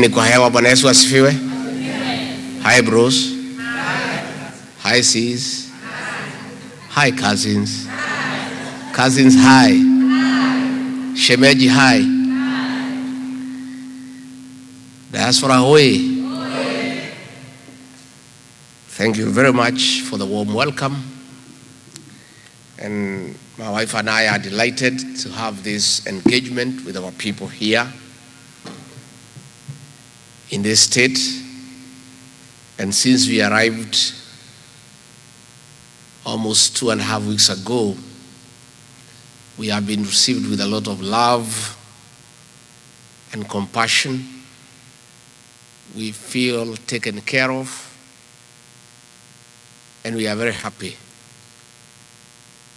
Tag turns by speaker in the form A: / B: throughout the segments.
A: Ni kwa hewa. Bwana Yesu asifiwe. Hi bros. Hi sis. Hi cousins. Cousins hi. Shemeji hi. Diaspora hoye. Thank you very much for the warm welcome. And my wife and I are delighted to have this engagement with our people here in this state. And since we arrived almost 2.5 weeks ago, we have been received with a lot of love and compassion. We feel taken care of, and we are very happy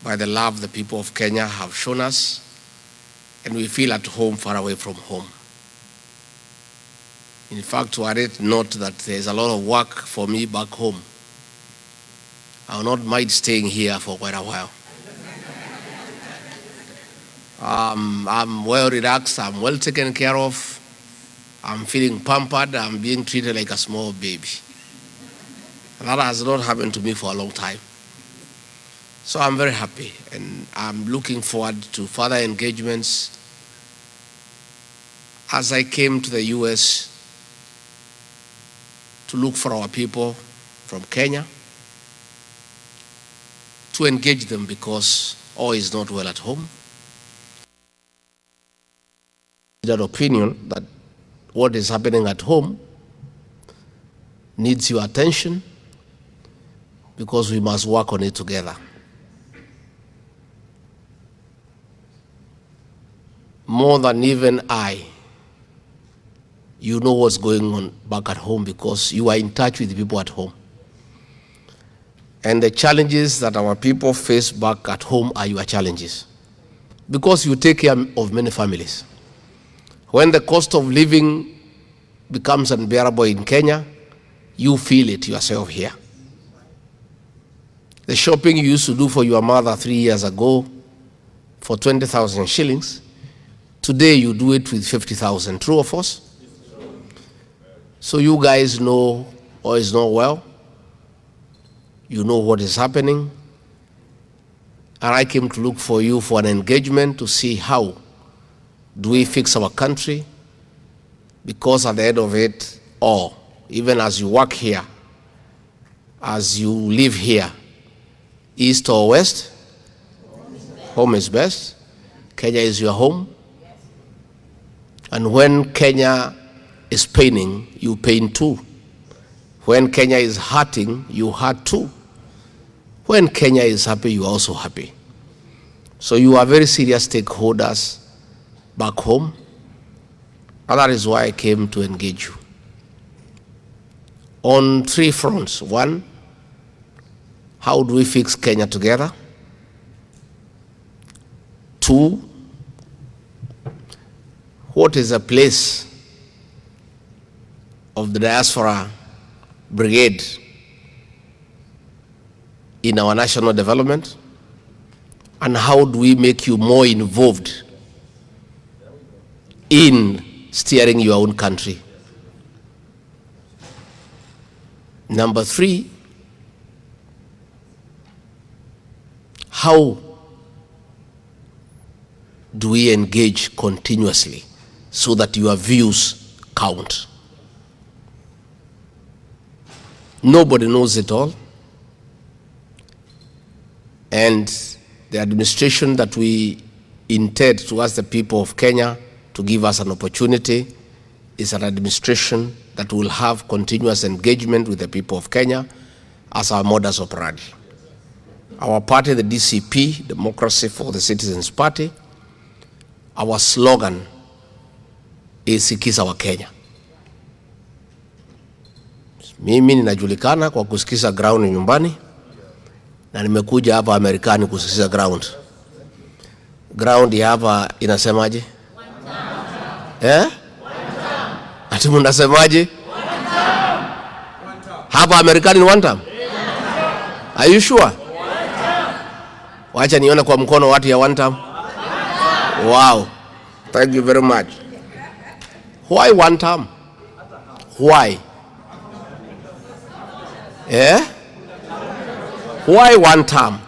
A: by the love the people of Kenya have shown us, and we feel at home far away from home. In fact, were it not that there's a lot of work for me back home, I will not mind staying here for quite a while. I'm well relaxed, I'm well taken care of, I'm feeling pampered, I'm being treated like a small baby. That has not happened to me for a long time. So I'm very happy, and I'm looking forward to further engagements. As I came to the US to look for our people from Kenya, to engage them because all is not well at home. That opinion that what is happening at home needs your attention because we must work on it together. More than even I, you know what's going on back at home because you are in touch with the people at home. And the challenges that our people face back at home are your challenges because you take care of many families. When the cost of living becomes unbearable in Kenya, you feel it yourself here. The shopping you used to do for your mother 3 years ago for 20,000 shillings, today you do it with 50,000. True or false? So you guys know all is not well. You know what is happening. And I came to look for you for an engagement to see how do we fix our country, because at the end of it all, even as you work here, as you live here, east or west, home is best. Kenya is your home. And when Kenya is paining, you pain too. When Kenya is hurting, you hurt too. When Kenya is happy, you are also happy. So you are very serious stakeholders back home, and that is why I came to engage you. On 3 fronts. 1, how do we fix Kenya together? 2, what is the place of the diaspora brigade in our national development? And how do we make you more involved in steering your own country? Number 3, how do we engage continuously so that your views count? Nobody knows it all. And the administration that we intend to ask the people of Kenya to give us an opportunity is an administration that will have continuous engagement with the people of Kenya as our modus operandi. Our party, the DCP, Democracy for the Citizens Party, our slogan is Sikiza wa Kenya. Mimi ninajulikana kwa kusikiza ground nyumbani, na nimekuja hapa Amerikani kusikiza ground. Ground ya hapa inasemaje? Ati mnasemaje? Hapa Amerikani ni one term? Are you sure? Wacha nione kwa mkono watu ya one term. Wow. Thank you very much. Why one term? Why? Yeah? Why one term?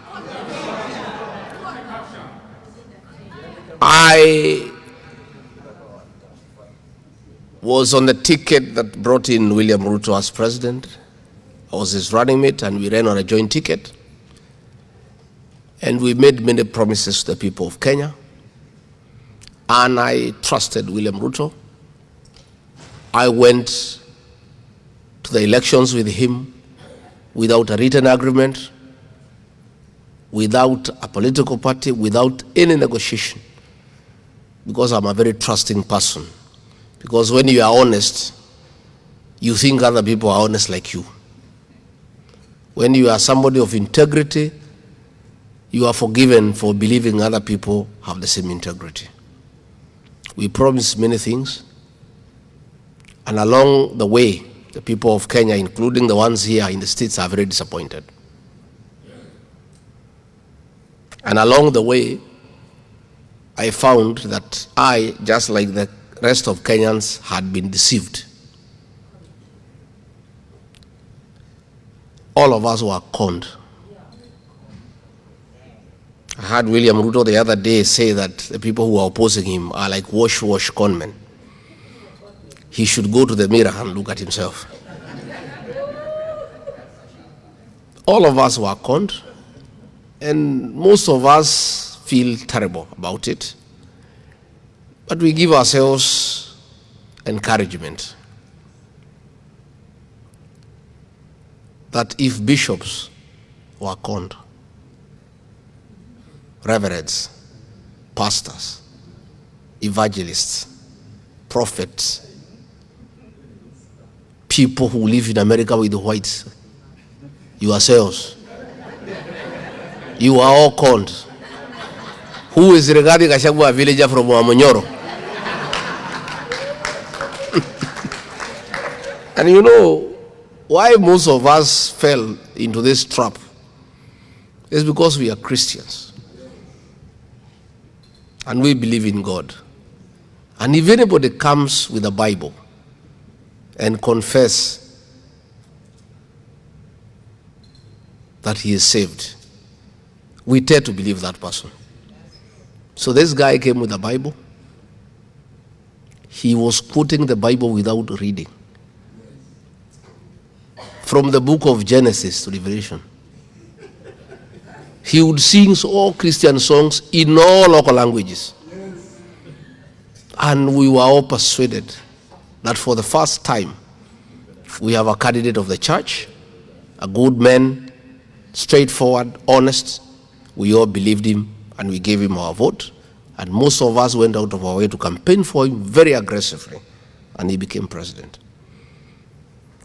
A: I was on the ticket that brought in William Ruto as president. I was his running mate, and we ran on a joint ticket. And we made many promises to the people of Kenya. And I trusted William Ruto. I went to the elections with him without a written agreement, without a political party, without any negotiation, because I'm a very trusting person. Because when you are honest, you think other people are honest like you. When you are somebody of integrity, you are forgiven for believing other people have the same integrity. We promised many things, and along the way, the people of Kenya, including the ones here in the States, are very disappointed. And along the way, I found that I, just like the rest of Kenyans, had been deceived. All of us were conned. I heard William Ruto the other day say that the people who are opposing him are like wash conmen. He should go to the mirror and look at himself. All of us were conned, and most of us feel terrible about it. But we give ourselves encouragement that if bishops were conned, reverends, pastors, evangelists, prophets, people who live in America with the whites, yourselves, you are all conned. Who is regarding Gachagua, a villager from Wamunyoro? And you know why most of us fell into this trap is because we are Christians and we believe in God. And if anybody comes with a Bible and confess that he is saved, we dare to believe that person. So this guy came with a Bible. He was quoting the Bible without reading. From the book of Genesis to Revelation. He would sing all Christian songs in all local languages. And we were all persuaded that for the first time, we have a candidate of the church, a good man, straightforward, honest. We all believed him and we gave him our vote. And most of us went out of our way to campaign for him very aggressively. And he became president.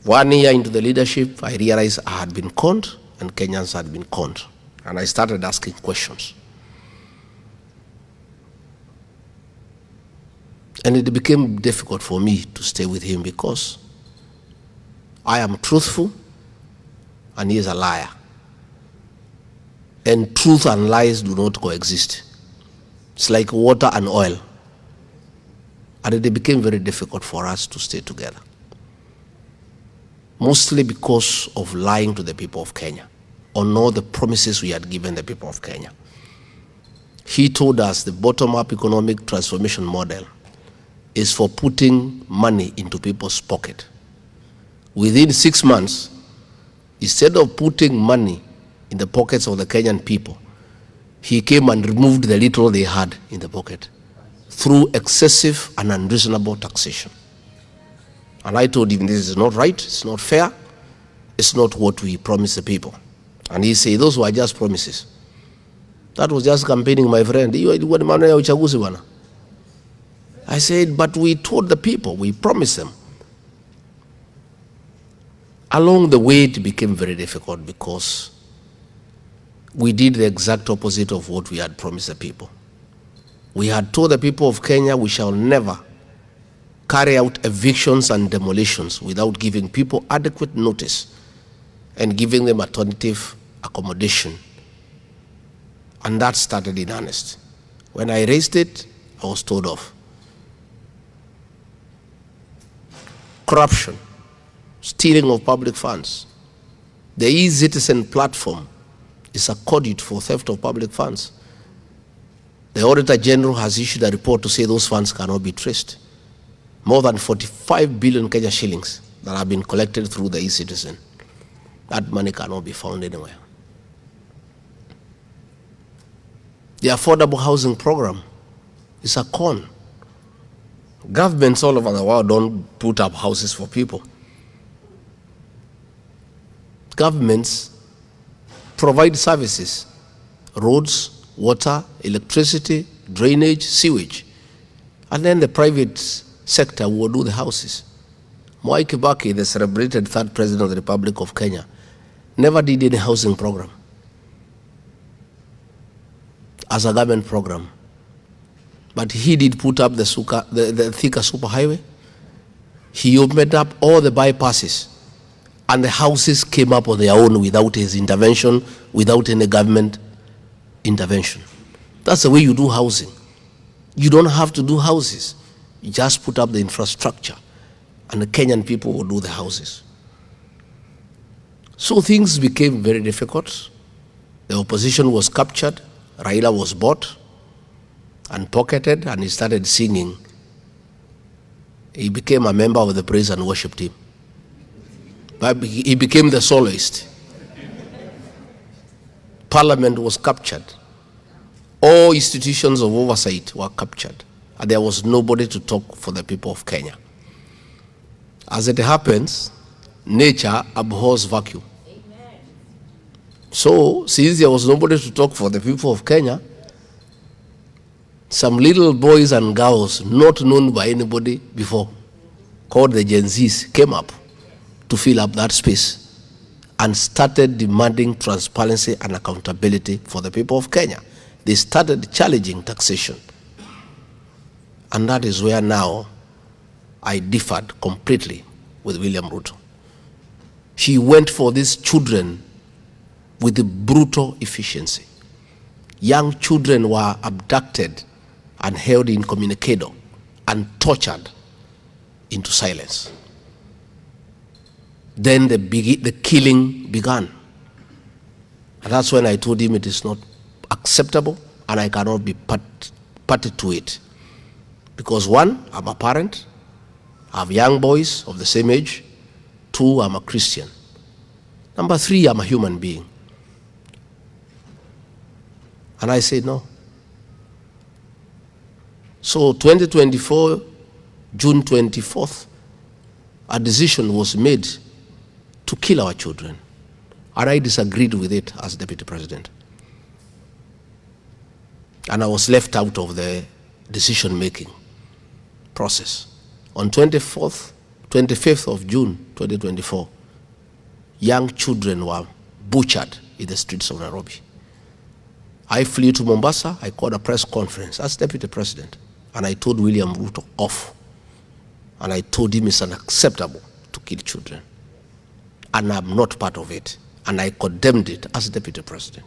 A: 1 year into the leadership, I realized I had been conned and Kenyans had been conned. And I started asking questions. And it became difficult for me to stay with him because I am truthful and he is a liar. And truth and lies do not coexist. It's like water and oil. And it became very difficult for us to stay together. Mostly because of lying to the people of Kenya on all the promises we had given the people of Kenya. He told us the bottom-up economic transformation model is for putting money into people's pocket. Within 6 months, instead of putting money in the pockets of the Kenyan people, he came and removed the little they had in the pocket through excessive and unreasonable taxation. And I told him this is not right, it's not fair, it's not what we promised the people. And he said, those were just promises. That was just campaigning, my friend. I said, but we told the people, we promised them. Along the way, it became very difficult because we did the exact opposite of what we had promised the people. We had told the people of Kenya we shall never carry out evictions and demolitions without giving people adequate notice and giving them alternative accommodation. And that started in earnest. When I raised it, I was told off. Corruption stealing of public funds. The eCitizen platform is a conduit for theft of public funds. The Auditor General has issued a report to say those funds cannot be traced. More than 45 billion Kenya shillings that have been collected through the eCitizen. That money cannot be found anywhere. The affordable housing program is a con. Governments all over the world don't put up houses for people. Governments provide services, roads, water, electricity, drainage, sewage. And then the private sector will do the houses. Mwai Kibaki, the celebrated third president of the Republic of Kenya, never did any housing program as a government program. But he did put up the Thika superhighway. He opened up all the bypasses, and the houses came up on their own without his intervention, without any government intervention. That's the way you do housing. You don't have to do houses. You just put up the infrastructure, and the Kenyan people will do the houses. So things became very difficult. The opposition was captured. Raila was bought and pocketed, and he started singing. He became a member of the praise and worship team. But he became the soloist. Parliament was captured. All institutions of oversight were captured. And there was nobody to talk for the people of Kenya. As it happens, nature abhors vacuum. Amen. So, since there was nobody to talk for the people of Kenya, some little boys and girls not known by anybody before, called the Gen Zs, came up to fill up that space and started demanding transparency and accountability for the people of Kenya. They started challenging taxation. And that is where now I differed completely with William Ruto. He went for these children with a brutal efficiency. Young children were abducted and held incommunicado and tortured into silence. Then the killing began. And that's when I told him it is not acceptable and I cannot be party to it. Because one, I'm a parent, I have young boys of the same age. Two, I'm a Christian. Number three, I'm a human being. And I said no. So 2024, June 24th, a decision was made to kill our children. And I disagreed with it as deputy president. And I was left out of the decision-making process. On 25th of June 2024, young children were butchered in the streets of Nairobi. I flew to Mombasa, I called a press conference as deputy president, and I told William Ruto off. And I told him it's unacceptable to kill children. And I'm not part of it. And I condemned it as deputy president.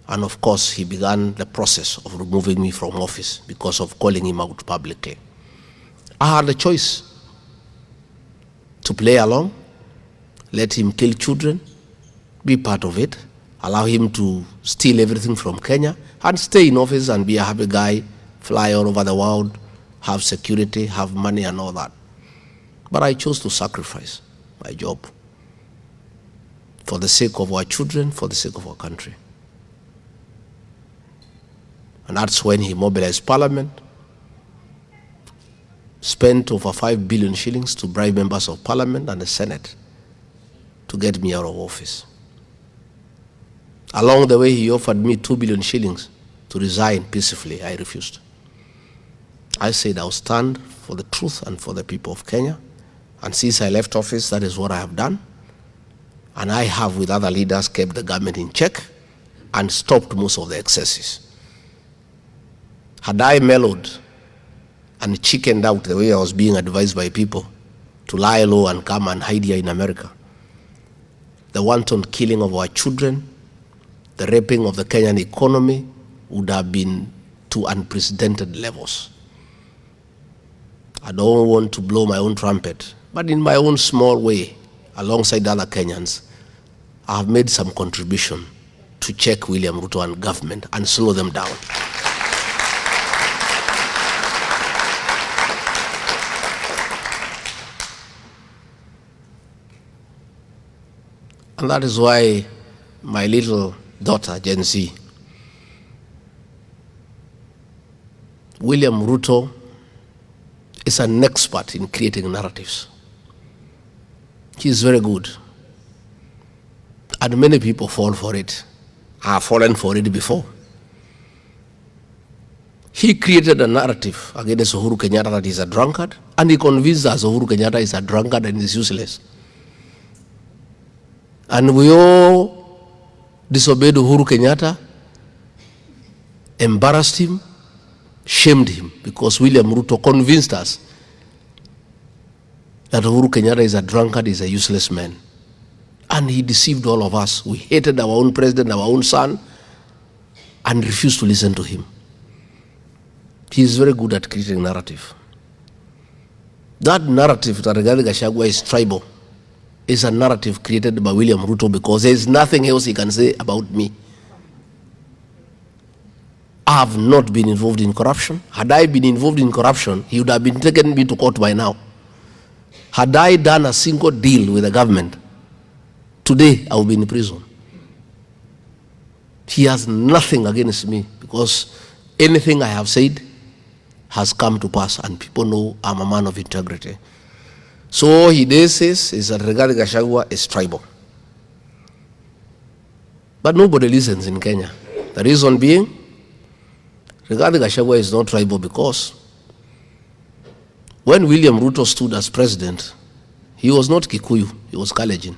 A: And of course, he began the process of removing me from office because of calling him out publicly. I had a choice to play along, let him kill children, be part of it, allow him to steal everything from Kenya, and stay in office and be a happy guy, fly all over the world, have security, have money and all that. But I chose to sacrifice my job for the sake of our children, for the sake of our country. And that's when he mobilized Parliament, spent over 5 billion shillings to bribe members of Parliament and the Senate to get me out of office. Along the way, he offered me 2 billion shillings to resign peacefully. I refused. I said I'll stand for the truth and for the people of Kenya. And since I left office, that is what I have done. And I have, with other leaders, kept the government in check and stopped most of the excesses. Had I mellowed and chickened out the way I was being advised by people to lie low and come and hide here in America, the wanton killing of our children, the raping of the Kenyan economy would have been to unprecedented levels. I don't want to blow my own trumpet, But in my own small way, alongside other Kenyans, I have made some contribution to check William Ruto and government and slow them down. And that is why my little daughter, Gen Z, William Ruto is an expert in creating narratives. He is very good. And many people fall for it. I have fallen for it before. He created a narrative against Uhuru Kenyatta that he's a drunkard, and he convinced us Uhuru Kenyatta is a drunkard and is useless. And we all disobeyed Uhuru Kenyatta, embarrassed him, shamed him, because William Ruto convinced us that Uhuru Kenyatta is a drunkard, is a useless man. And he deceived all of us. We hated our own president, our own son, and refused to listen to him. He is very good at creating narrative. That narrative that regarding Gachagua is tribal is a narrative created by William Ruto, because there is nothing else he can say about me. I have not been involved in corruption. Had I been involved in corruption, he would have been taken me to court by now. Had I done a single deal with the government, today I would be in prison. He has nothing against me, because anything I have said has come to pass, and people know I'm a man of integrity. So all he does is that regarding Gachagua is tribal. But nobody listens in Kenya. The reason being, regarding Gachagua is not tribal, because when William Ruto stood as president, he was not Kikuyu, he was Kalenjin.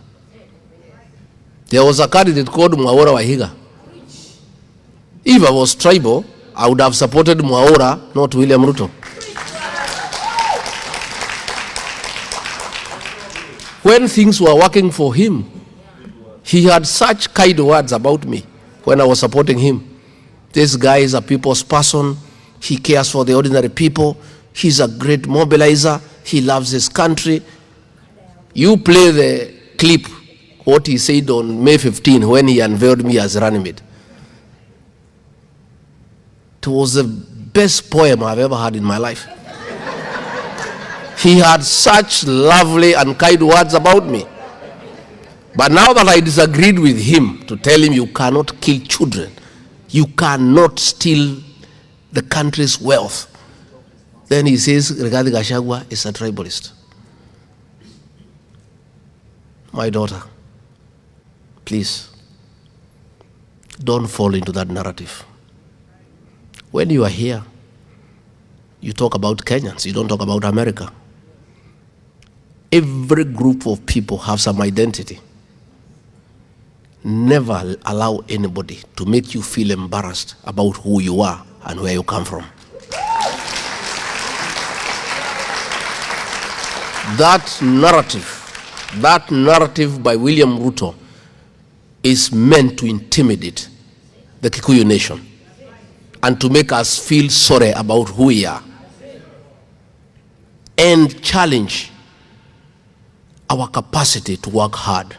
A: There was a candidate called Mwaura Wahiga. If I was tribal, I would have supported Mwaura, not William Ruto. When things were working for him, he had such kind words about me when I was supporting him. This guy is a people's person. He cares for the ordinary people. He's a great mobilizer. He loves his country. You play the clip, what he said on May 15 when he unveiled me as running mate. It was the best poem I've ever had in my life. He had such lovely and kind words about me. But now that I disagreed with him to tell him you cannot kill children, you cannot steal the country's wealth, then he says regarding Gachagua is a tribalist. My daughter, please, don't fall into that narrative. When you are here, you talk about Kenyans, you don't talk about America. Every group of people have some identity. Never allow anybody to make you feel embarrassed about who you are and where you come from. That narrative by William Ruto is meant to intimidate the Kikuyu nation and to make us feel sorry about who we are and challenge our capacity to work hard.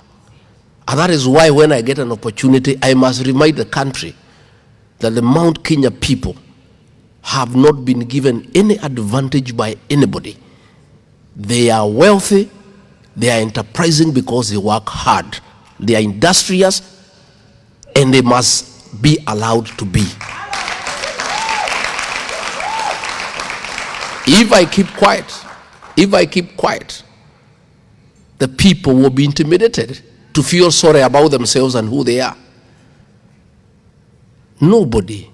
A: And that is why when I get an opportunity, I must remind the country that the Mount Kenya people have not been given any advantage by anybody. They are wealthy, they are enterprising because they work hard. They are industrious, and they must be allowed to be. If I keep quiet, the people will be intimidated to feel sorry about themselves and who they are. Nobody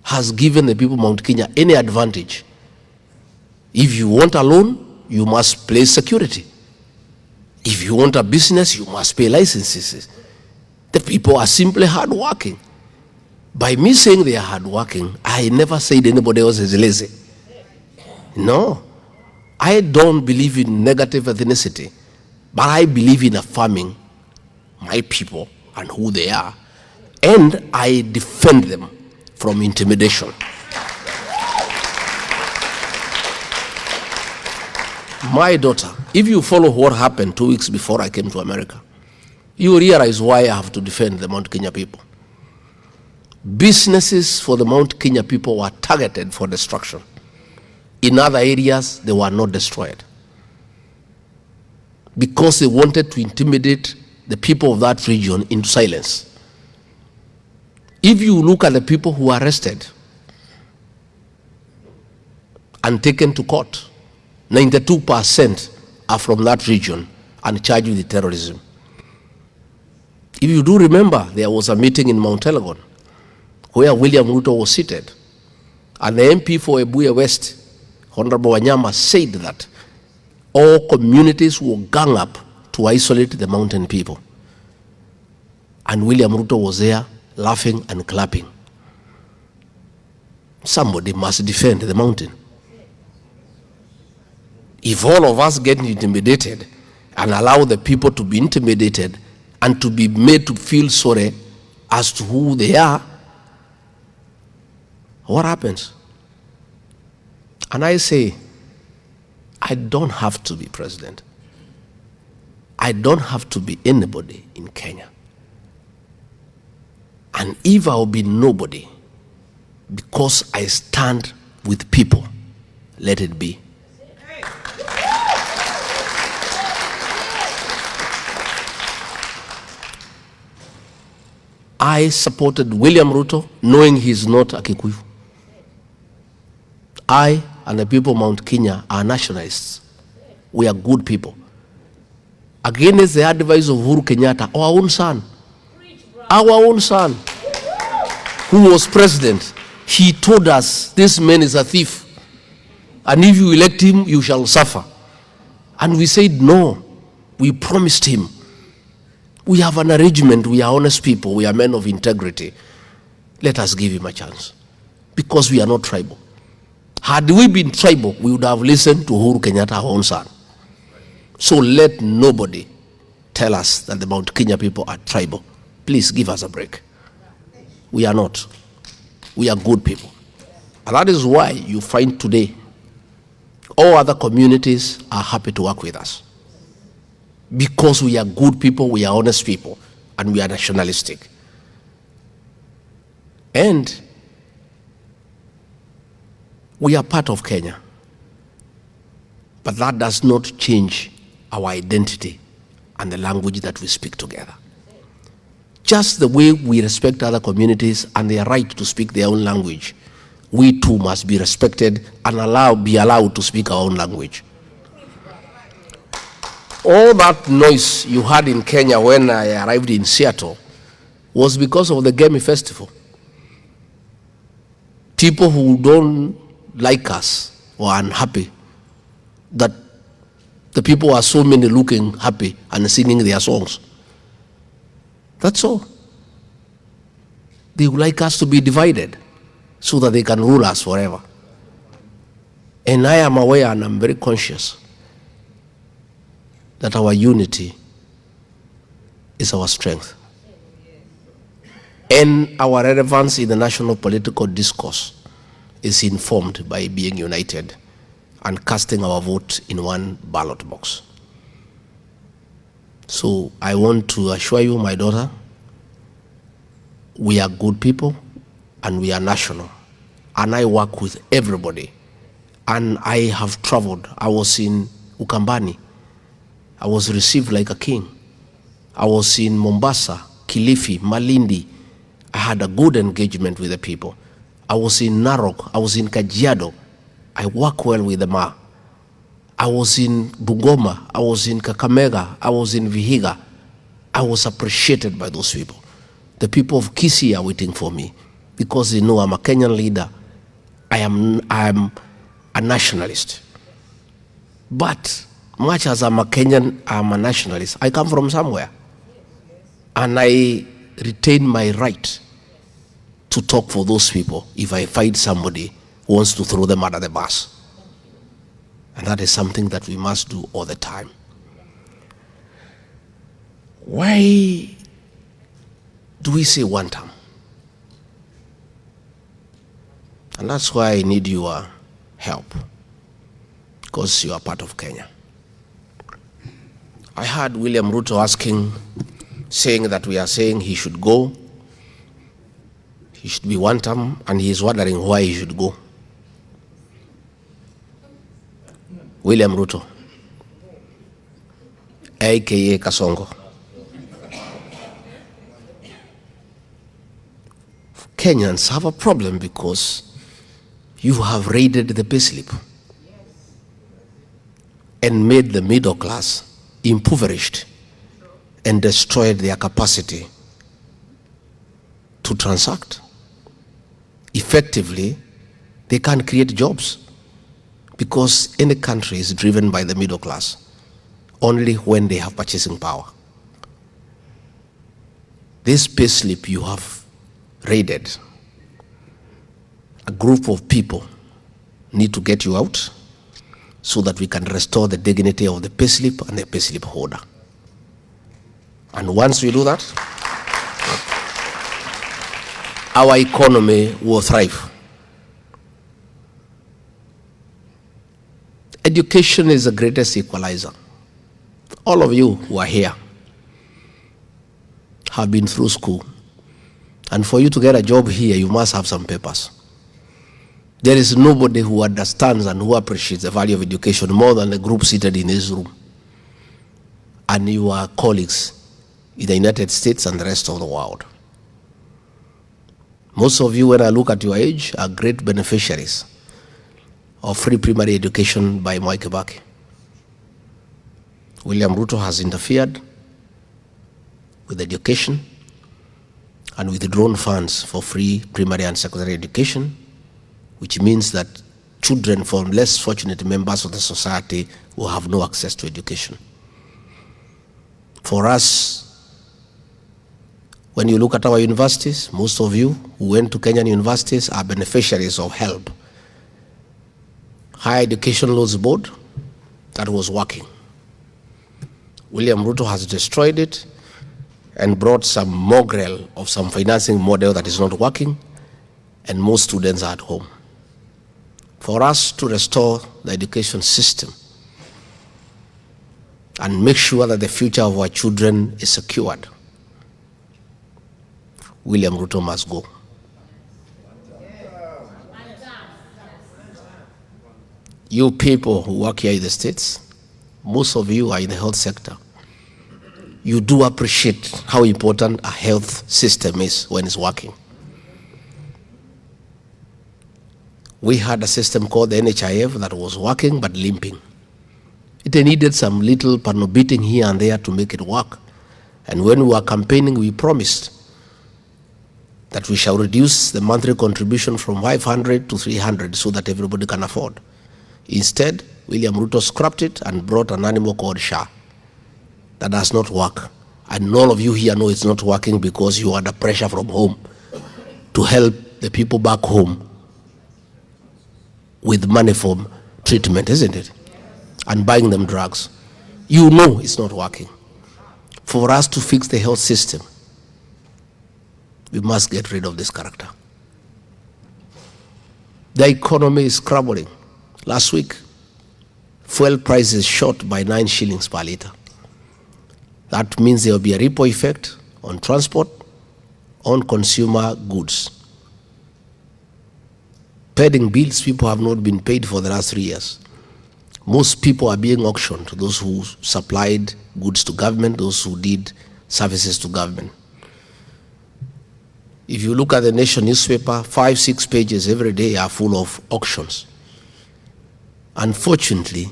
A: has given the people of Mount Kenya any advantage. If you want a loan, you must pay security. If you want a business, you must pay licenses. The people are simply hardworking. By me saying they are hardworking, I never said anybody else is lazy. No. I don't believe in negative ethnicity, but I believe in affirming my people and who they are, and I defend them from intimidation. My daughter, if you follow what happened 2 weeks before I came to America, you realize why I have to defend the Mount Kenya people. Businesses for the Mount Kenya people were targeted for destruction. In other areas, they were not destroyed because they wanted to intimidate the people of that region into silence. If you look at the people who were arrested and taken to court, 92% are from that region and charged with terrorism. If you do remember, there was a meeting in Mount Elgon where William Ruto was seated, and the MP for Ebuya West, Honorable Wanyama, said that all communities will gang up to isolate the mountain people. And William Ruto was there laughing and clapping. Somebody must defend the mountain. If all of us get intimidated and allow the people to be intimidated and to be made to feel sorry as to who they are, what happens? And I say, I don't have to be president. I don't have to be anybody in Kenya. And if I'll be nobody, because I stand with people, let it be. I supported William Ruto knowing he's not a Kikuyu. I and the people of Mount Kenya are nationalists. We are good people. Against the advice of Uhuru Kenyatta, our own son, who was president, he told us, this man is a thief, and if you elect him, you shall suffer. And we said, no, we promised him. We have an arrangement, we are honest people, we are men of integrity. Let us give him a chance, because we are not tribal. Had we been tribal, we would have listened to Uhuru Kenyatta, our own son. So let nobody tell us that the Mount Kenya people are tribal. Please give us a break. We are not. We are good people. And that is why you find today all other communities are happy to work with us. Because we are good people, we are honest people, and we are nationalistic. And we are part of Kenya. But that does not change our identity and the language that we speak together. Just the way we respect other communities and their right to speak their own language, we too must be respected and be allowed to speak our own language. All that noise you heard in Kenya when I arrived in Seattle was because of the Game Festival. People who don't like us were unhappy that the people are so many looking happy and singing their songs. That's all. They would like us to be divided so that they can rule us forever. And I am aware and I'm very conscious that our unity is our strength. And our relevance in the national political discourse is informed by being united and casting our vote in one ballot box. So I want to assure you, my daughter, we are good people and we are national. And I work with everybody. And I have traveled. I was in Ukambani. I was received like a king. I was in Mombasa, Kilifi, Malindi. I had a good engagement with the people. I was in Narok. I was in Kajiado. I work well with the Ma. I was in Bungoma. I was in Kakamega. I was in Vihiga. I was appreciated by those people. The people of Kisii are waiting for me because they know I'm a Kenyan leader. I am a nationalist. But much as I'm a Kenyan, I'm a nationalist. I come from somewhere. And I retain my right to talk for those people if I find somebody who wants to throw them under the bus. And that is something that we must do all the time. Why do we say one term? And that's why I need your help. because you are part of Kenya. I heard William Ruto saying that we are saying he should go. He should be one term, and he is wondering why he should go. William Ruto, aka Kasongo. Kenyans have a problem because you have raided the payslip and made the middle class impoverished and destroyed their capacity to transact. Effectively, they can't create jobs because any country is driven by the middle class only when they have purchasing power. This payslip you have raided, a group of people need to get you out so that we can restore the dignity of the payslip and the payslip holder. And once we do that, our economy will thrive. Education is the greatest equalizer. All of you who are here have been through school. And for you to get a job here, you must have some papers. There is nobody who understands and who appreciates the value of education more than the group seated in this room and your colleagues in the United States and the rest of the world. Most of you, when I look at your age, are great beneficiaries of free primary education by Mwai Kibaki. William Ruto has interfered with education and withdrawn funds for free primary and secondary education, which means that children from less fortunate members of the society will have no access to education. For us, when you look at our universities, most of you who went to Kenyan universities are beneficiaries of HELB, Higher Education Loans Board, that was working. William Ruto has destroyed it and brought some mongrel of some financing model that is not working, and most students are at home. For us to restore the education system and make sure that the future of our children is secured, William Ruto must go. You people who work here in the States, most of you are in the health sector. You do appreciate how important a health system is when it's working. We had a system called the NHIF that was working but limping. It needed some little beating here and there to make it work. And when we were campaigning, we promised that we shall reduce the monthly contribution from 500 to 300 so that everybody can afford. Instead, William Ruto scrapped it and brought an animal called SHA. That does not work. And all of you here know it's not working because you are under pressure from home to help the people back home with money for treatment, isn't it? And buying them drugs. You know it's not working. For us to fix the health system, we must get rid of this character. The economy is crumbling. Last week, fuel prices shot by 9 shillings per litre. That means there will be a ripple effect on transport, on consumer goods. Paying bills, people have not been paid for the last 3 years. Most people are being auctioned, those who supplied goods to government, those who did services to government. If you look at the Nation newspaper, 5-6 pages every day are full of auctions. Unfortunately,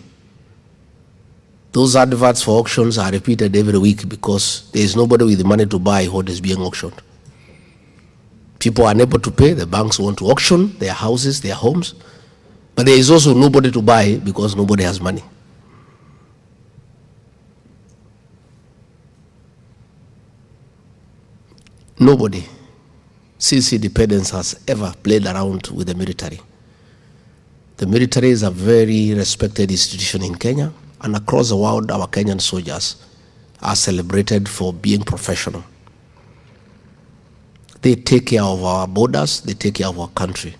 A: those adverts for auctions are repeated every week because there is nobody with the money to buy what is being auctioned. People are unable to pay, the banks want to auction their houses, their homes, but there is also nobody to buy because nobody has money. Nobody since independence has ever played around with the military. The military is a very respected institution in Kenya, and across the world, our Kenyan soldiers are celebrated for being professional. They take care of our borders, they take care of our country.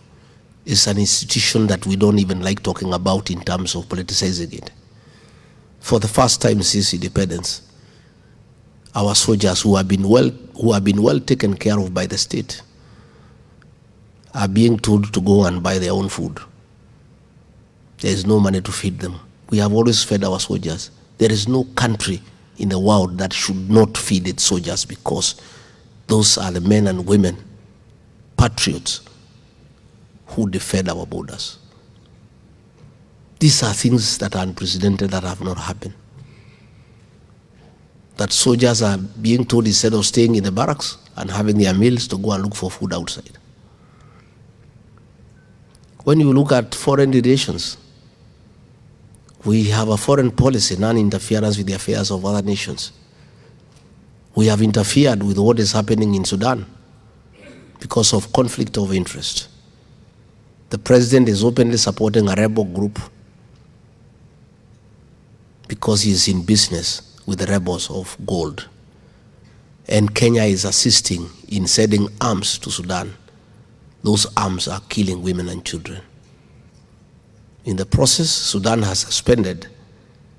A: is an institution that we don't even like talking about in terms of politicizing it. For the first time since independence, our soldiers who have been well taken care of by the state are being told to go and buy their own food. There is no money to feed them. We have always fed our soldiers. There is no country in the world that should not feed its soldiers, because those are the men and women, patriots, who defend our borders. These are things that are unprecedented, that have not happened. That soldiers are being told, instead of staying in the barracks and having their meals, to go and look for food outside. When you look at foreign relations, we have a foreign policy, non-interference with the affairs of other nations. We have interfered with what is happening in Sudan because of conflict of interest. The president is openly supporting a rebel group because he is in business with the rebels of gold. And Kenya is assisting in sending arms to Sudan. Those arms are killing women and children. In the process, Sudan has suspended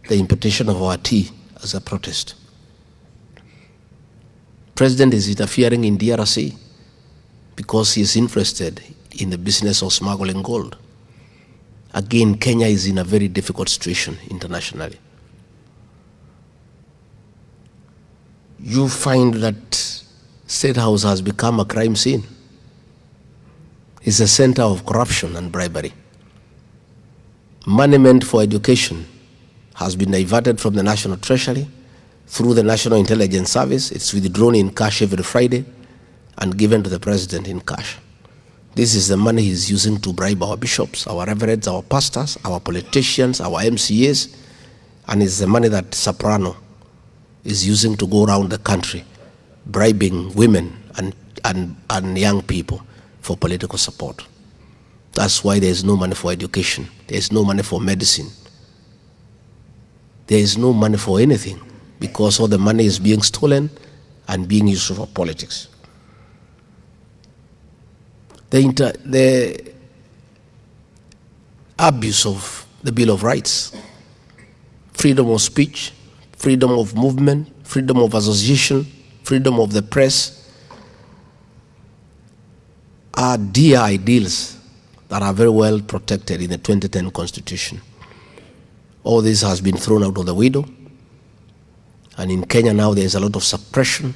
A: the importation of our tea as a protest. President is interfering in DRC because he is interested in the business of smuggling gold. Again, Kenya is in a very difficult situation internationally. You find that State House has become a crime scene. It's a center of corruption and bribery. Money meant for education has been diverted from the National Treasury through the National Intelligence Service. It's withdrawn in cash every Friday and given to the president in cash. This is the money he's using to bribe our bishops, our reverends, our pastors, our politicians, our MCAs, and it's the money that Soprano is using to go around the country bribing women and young people for political support. That's why there is no money for education. There is no money for medicine. There is no money for anything, because all the money is being stolen and being used for politics. The abuse of the Bill of Rights, freedom of speech, freedom of movement, freedom of association, freedom of the press, are dear ideals that are very well protected in the 2010 Constitution. All this has been thrown out of the window. And in Kenya now there is a lot of suppression.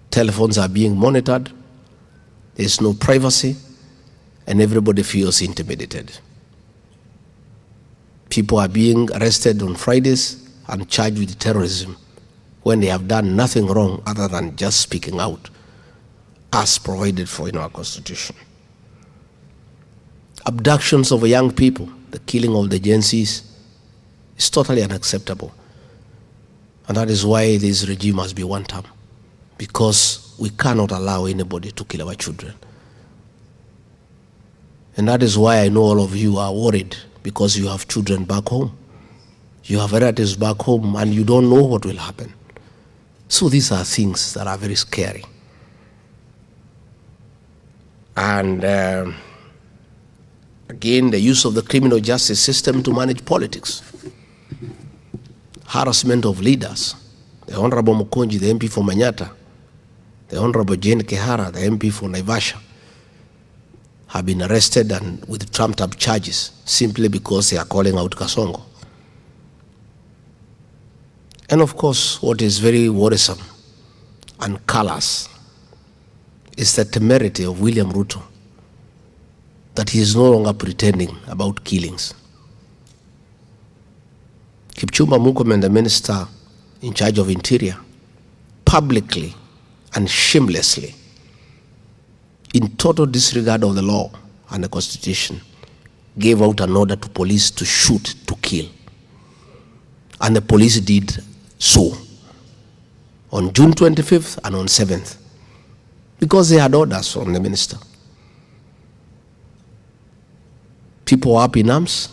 A: Telephones are being monitored. There is no privacy, and everybody feels intimidated. People are being arrested on Fridays and charged with terrorism when they have done nothing wrong other than just speaking out, as provided for in our Constitution. Abductions of young people, the killing of the Gen Zs, is totally unacceptable. And that is why this regime must be one term, because we cannot allow anybody to kill our children. And that is why I know all of you are worried, because you have children back home. You have relatives back home, and you don't know what will happen. So these are things that are very scary. And again, the use of the criminal justice system to manage politics. Harassment of leaders. The Honorable Mukonji, the MP for Manyata, the Honorable Jane Kehara, the MP for Naivasha, have been arrested and with trumped-up charges simply because they are calling out Kasongo. And of course, what is very worrisome and callous is the temerity of William Ruto, that he is no longer pretending about killings. Kipchumba Murkomen, the minister in charge of Interior, publicly and shamelessly, in total disregard of the law and the Constitution, gave out an order to police to shoot, to kill. And the police did so on June 25th and on 7th, because they had orders from the minister. People were up in arms,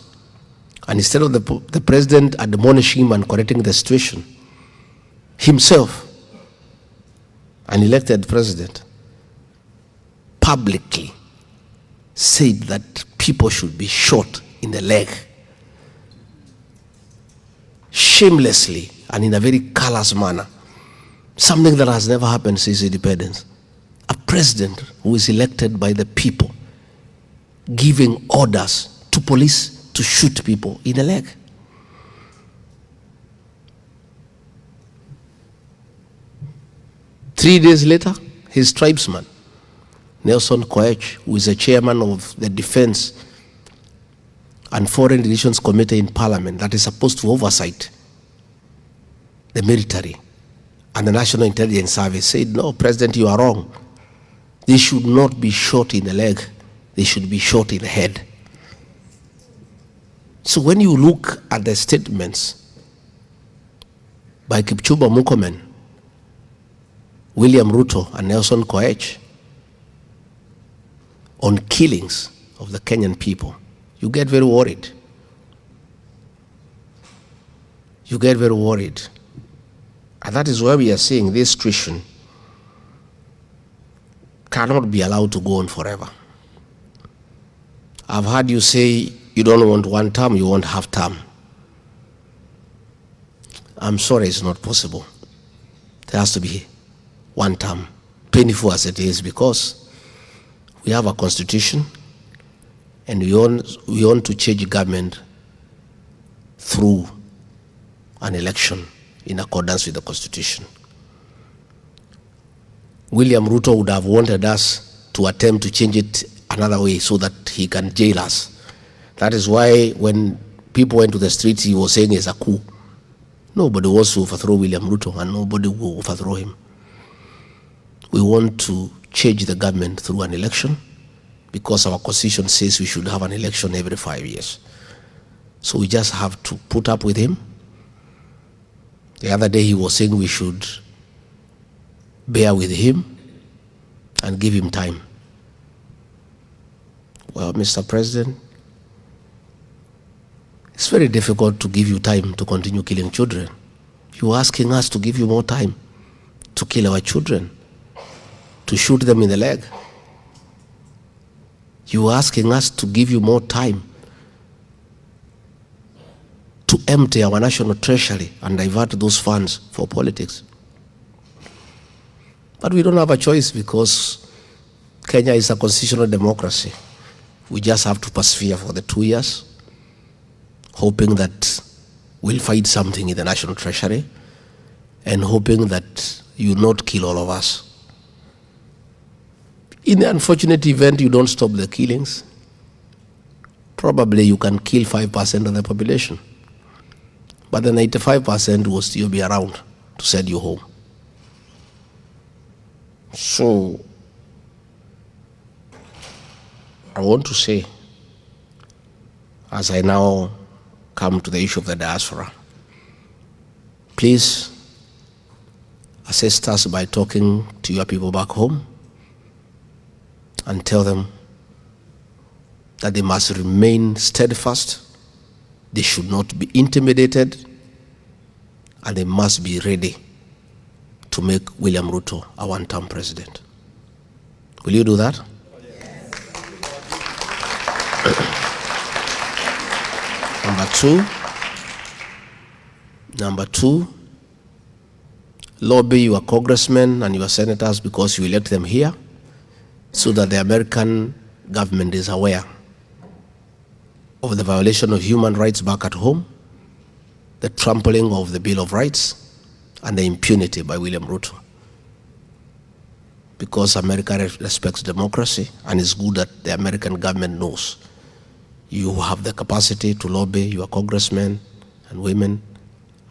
A: and instead of the president admonishing him and correcting the situation, himself, an elected president, publicly said that people should be shot in the leg, shamelessly and in a very callous manner, something that has never happened since independence. A president who is elected by the people giving orders to police to shoot people in the leg. Three days later, his tribesman, Nelson Koech, who is a chairman of the Defense and Foreign Relations Committee in Parliament that is supposed to oversight the military and the National Intelligence Service, said, no, President, you are wrong. They should not be shot in the leg. They should be shot in the head. So when you look at the statements by Kipchumba Murkomen, William Ruto, and Nelson Koech on killings of the Kenyan people, you get very worried. You get very worried. And that is why we are saying this treason cannot be allowed to go on forever. I've heard you say you don't want one term, you want half term. I'm sorry, it's not possible. There has to be one term, 24 as it is, because we have a constitution and we want to change government through an election in accordance with the constitution. William Ruto would have wanted us to attempt to change it another way so that he can jail us. That is why when people went to the streets, he was saying it's a coup. Nobody wants to overthrow William Ruto, and nobody will overthrow him. We want to change the government through an election because our constitution says we should have an election every 5 years. So we just have to put up with him. The other day he was saying we should bear with him and give him time. Well, Mr. President, it's very difficult to give you time to continue killing children. You're asking us to give you more time to kill our children, to shoot them in the leg. You're asking us to give you more time to empty our national treasury and divert those funds for politics. But we don't have a choice because Kenya is a constitutional democracy. We just have to persevere for the 2 years, hoping that we'll find something in the national treasury and hoping that you not kill all of us. In the unfortunate event you don't stop the killings, probably you can kill 5% of the population. But the 95% will still be around to send you home. So, I want to say, as I now come to the issue of the diaspora, please assist us by talking to your people back home and tell them that they must remain steadfast, they should not be intimidated, and they must be ready to make William Ruto a one-term president. Will you do that? Number two, lobby your congressmen and your senators because you elect them here so that the American government is aware of the violation of human rights back at home, the trampling of the Bill of Rights, and the impunity by William Ruto. Because America respects democracy, and it's good that the American government knows you have the capacity to lobby your congressmen and women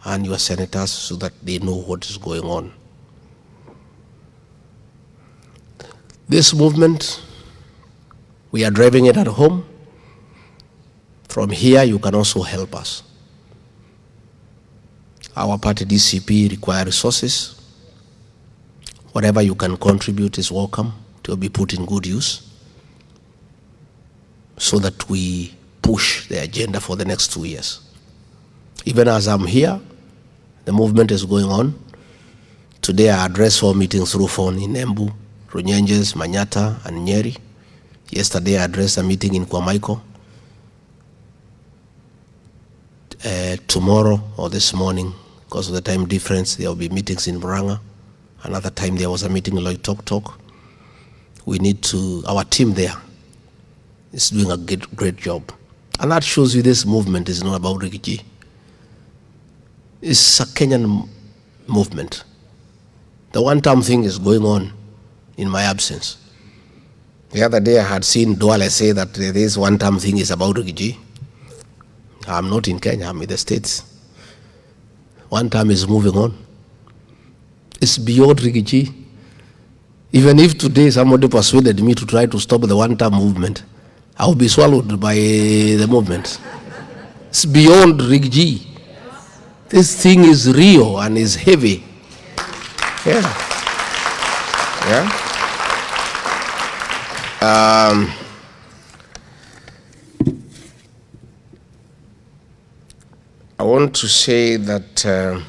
A: and your senators so that they know what is going on. This movement, we are driving it at home. From here, you can also help us. Our party DCP requires resources. Whatever you can contribute is welcome to be put in good use so that we push the agenda for the next 2 years. Even as I'm here, the movement is going on. Today I addressed 4 meetings through phone in Embu, Runyenjes, Manyata, and Nyeri. Yesterday I addressed a meeting in Kwamaiko. Tomorrow or this morning, because of the time difference, there will be meetings in Muranga. Another time there was a meeting in Loitok. We need to, our team there is doing a great job. And that shows you this movement is not about refugee. It's a Kenyan movement. The one-time thing is going on in my absence. The other day I had seen Duale say that this one-time thing is about refugee. I'm not in Kenya, I'm in the States. One time is moving on. It's beyond refugee. Even if today somebody persuaded me to try to stop the one-time movement, I will be swallowed by the movement. It's beyond refugee. This thing is real and is heavy. Yeah. I want to say that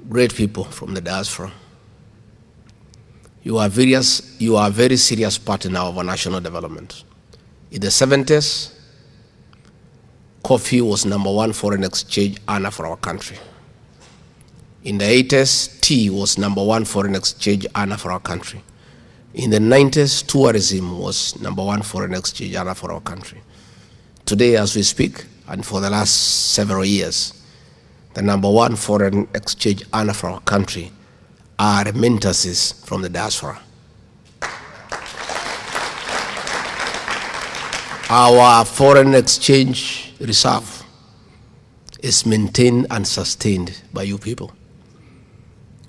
A: great people from the diaspora, you are a very serious partner of our national development. In the 70s, coffee was #1 foreign exchange earner for our country. In the 80s, tea was #1 foreign exchange earner for our country. In the 90s, tourism was #1 foreign exchange earner for our country. Today, as we speak, and for the last several years, the #1 foreign exchange earner for our country are remittances from the diaspora. Our foreign exchange reserve is maintained and sustained by you people.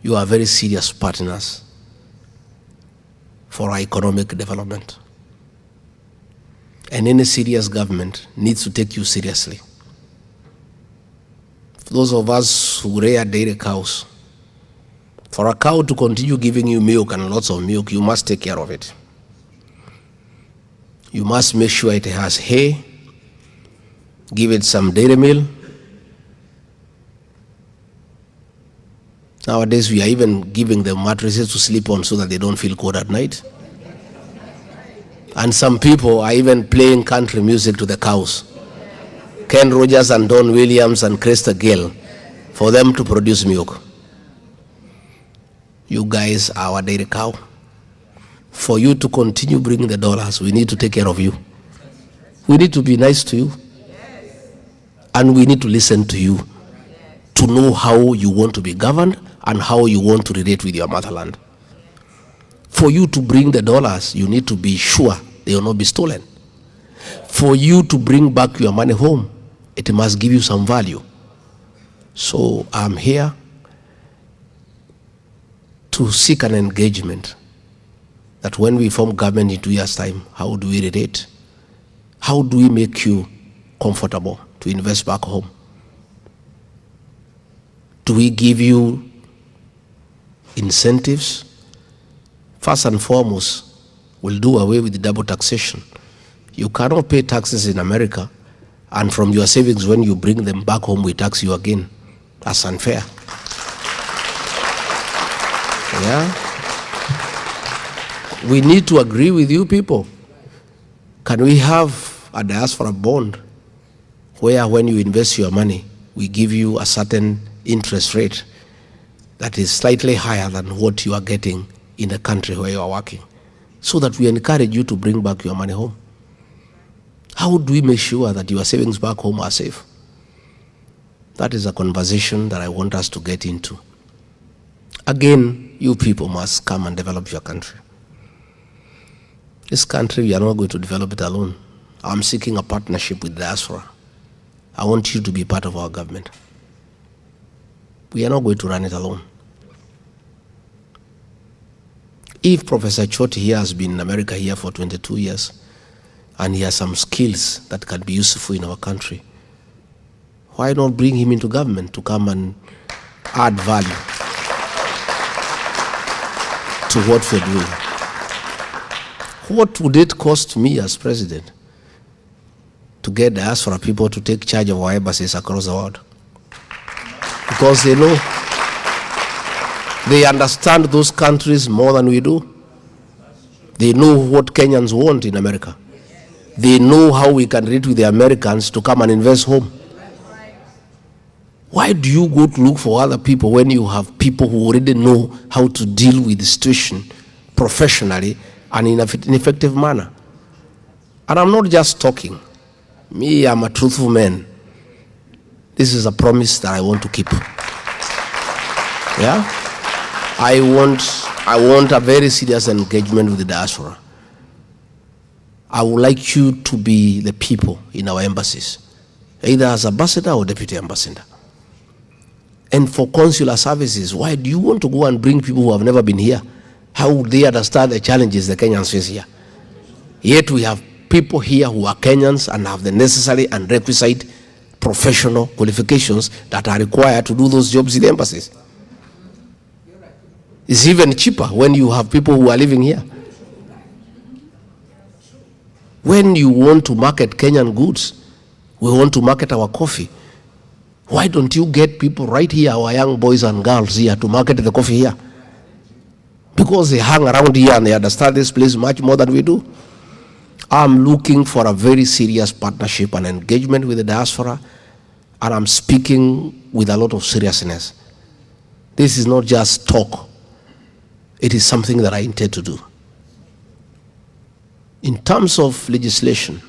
A: You are very serious partners for our economic development. And any serious government needs to take you seriously. For those of us who rear dairy cows, for a cow to continue giving you milk and lots of milk, you must take care of it. You must make sure it has hay, give it some dairy meal. Nowadays, we are even giving them mattresses to sleep on so that they don't feel cold at night. And some people are even playing country music to the cows. Ken Rogers and Don Williams and Cresta Gale, for them to produce milk. You guys are our dairy cow. For you to continue bringing the dollars, we need to take care of you. We need to be nice to you. And we need to listen to you to know how you want to be governed and how you want to relate with your motherland. For you to bring the dollars, you need to be sure they will not be stolen. For you to bring back your money home, it must give you some value. So I'm here to seek an engagement that when we form government in 2 years' time, how do we relate? How do we make you comfortable to invest back home? Do we give you incentives? First and foremost, we'll do away with the double taxation. You cannot pay taxes in America, and from your savings, when you bring them back home, we tax you again. That's unfair. Yeah? We need to agree with you people. Can we have a diaspora bond where when you invest your money, we give you a certain interest rate that is slightly higher than what you are getting in the country where you are working, so that we encourage you to bring back your money home? How do we make sure that your savings back home are safe? That is a conversation that I want us to get into. Again, you people must come and develop your country. This country, we are not going to develop it alone. I'm seeking a partnership with diaspora. I want you to be part of our government. We are not going to run it alone. If Professor Choti here has been in America here for 22 years, and he has some skills that can be useful in our country, why not bring him into government to come and add value to what we're doing? What would it cost me as president to get diaspora people to take charge of our embassies across the world? Because they know, they understand those countries more than we do. They know what Kenyans want in America. They know how we can relate with the Americans to come and invest home. Why do you go to look for other people when you have people who already know how to deal with the situation professionally and in an effective manner? And I'm not just talking. Me, I'm a truthful man. This is a promise that I want to keep. Yeah? I want a very serious engagement with the diaspora. I would like you to be the people in our embassies, either as ambassador or deputy ambassador. And for consular services, why do you want to go and bring people who have never been here? How would they understand the challenges the Kenyans face here? Yet we have people here who are Kenyans and have the necessary and requisite professional qualifications that are required to do those jobs in the embassies. It's even cheaper when you have people who are living here. When you want to market Kenyan goods, we want to market our coffee. Why don't you get people right here, our young boys and girls here, to market the coffee here? Because they hang around here and they understand this place much more than we do. I'm looking for a very serious partnership and engagement with the diaspora, and I'm speaking with a lot of seriousness. This is not just talk. It is something that I intend to do. In terms of legislation,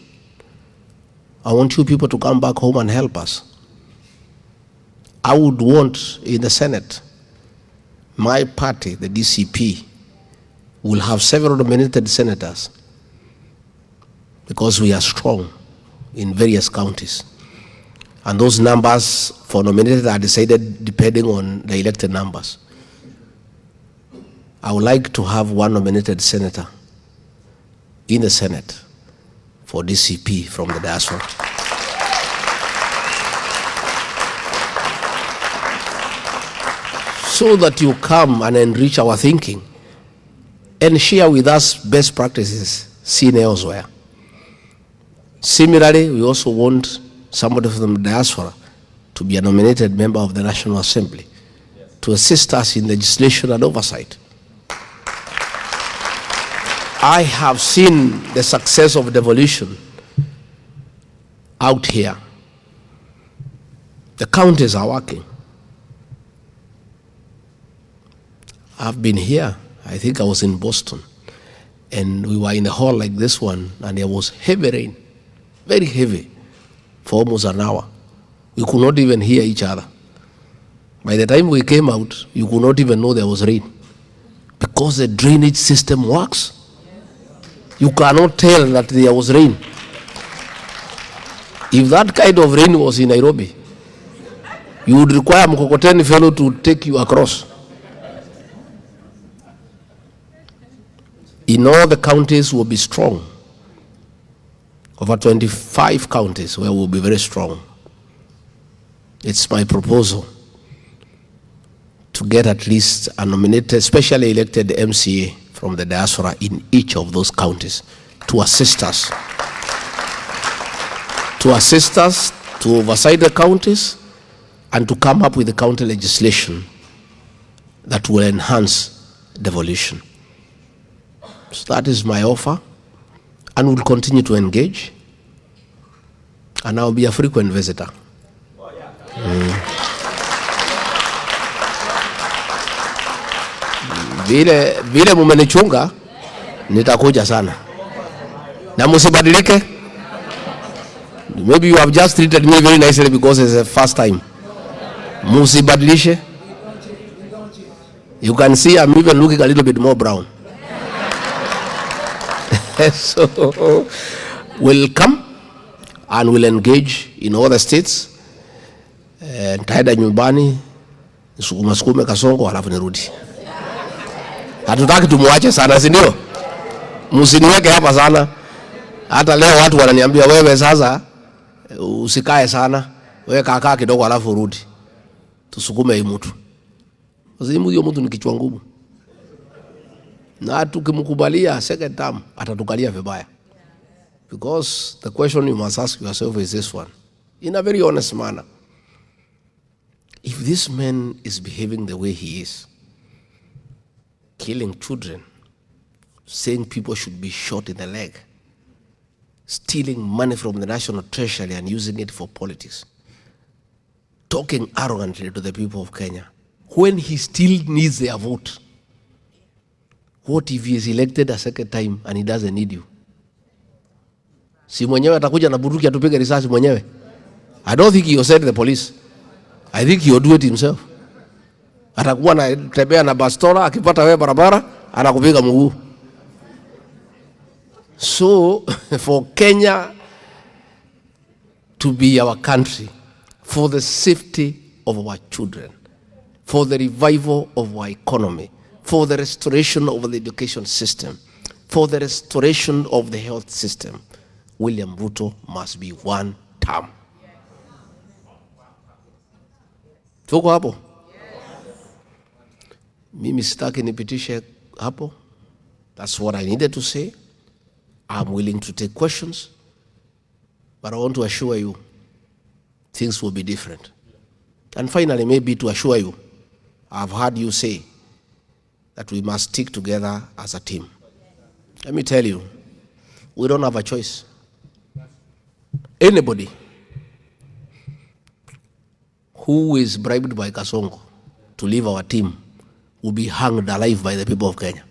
A: I want you people to come back home and help us. I would want in the Senate, my party, the DCP, will have several nominated senators because we are strong in various counties. And those numbers for nominated are decided depending on the elected numbers. I would like to have one nominated senator in the Senate for DCP from the diaspora. So that you come and enrich our thinking and share with us best practices seen elsewhere. Similarly, we also want somebody from the diaspora to be a nominated member of the National Assembly to assist us in legislation and oversight. I have seen the success of devolution out here. The counties are working. I've been here, I think I was in Boston, and we were in a hall like this one, and there was heavy rain, very heavy, for almost an hour. We could not even hear each other. By the time we came out, you could not even know there was rain, because the drainage system works. You cannot tell that there was rain. If that kind of rain was in Nairobi, you would require Mkokoteni fellow to take you across. In all the counties will be strong. Over 25 counties where we'll be very strong. It's my proposal to get at least a nominated, specially elected MCA from the diaspora in each of those counties to assist us. To assist us to oversight the counties and to come up with the county legislation that will enhance devolution. So that is my offer, and we'll continue to engage, and I'll be a frequent visitor. Vile mumenichunga, nitakuja sana. Na musibadilike. Maybe you have just treated me very nicely because it's the first time. Musibadilishe. You can see I'm even looking a little bit more brown. So we'll come and we'll engage in all the states. Nitaenda nyumbani, sukume kasongo halafu nirudi. Hatutaki tumuache sana, si ndio? Msiniweke hapa sana. Hata leo watu wananiambia wewe sasa usikae sana. Wewe kaa kidogo halafu rudi. Tusukume hii mtu. Sasa hiyo mtu ni kichwa ngumu. Na tukimkubalia second term atatukalia vibaya. Because the question you must ask yourself is this one, in a very honest manner. If this man is behaving the way he is, killing children, saying people should be shot in the leg, stealing money from the national treasury and using it for politics, talking arrogantly to the people of Kenya, when he still needs their vote. What if he is elected a second time and he doesn't need you? Si mwenyewe atakuja na bunduki atupige risasi mwenyewe? I don't think he will send the police. I think he will do it himself. Atakuwa anatembea na bastola, akipata wewe barabara, anakupiga mguu. So, for Kenya to be our country, for the safety of our children, for the revival of our economy, for the restoration of the education system, for the restoration of the health system, William Ruto must be one term. Tuko hapo? Mimi sitaki nipitishe hapo. That's what I needed to say. I'm willing to take questions, but I want to assure you things will be different. And finally, maybe to assure you, I've heard you say that we must stick together as a team. Let me tell you, we don't have a choice. Anybody who is bribed by Kasongo to leave our team will be hanged alive by the people of Kenya.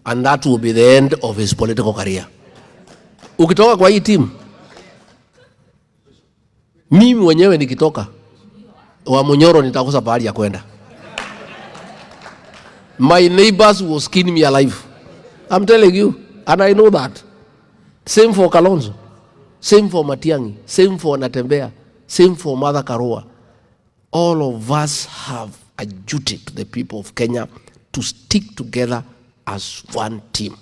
A: And that will be the end of his political career. Ukitoka kwa hii team, mimi mwenyewe nikitoka, wa Munyoro nitakosa pahali ya kwenda. My neighbors will skin me alive. I'm telling you, and I know that. Same for Kalonzo, same for Matiang'i, same for Natembea, same for Mother Karua. All of us have a duty to the people of Kenya to stick together as one team.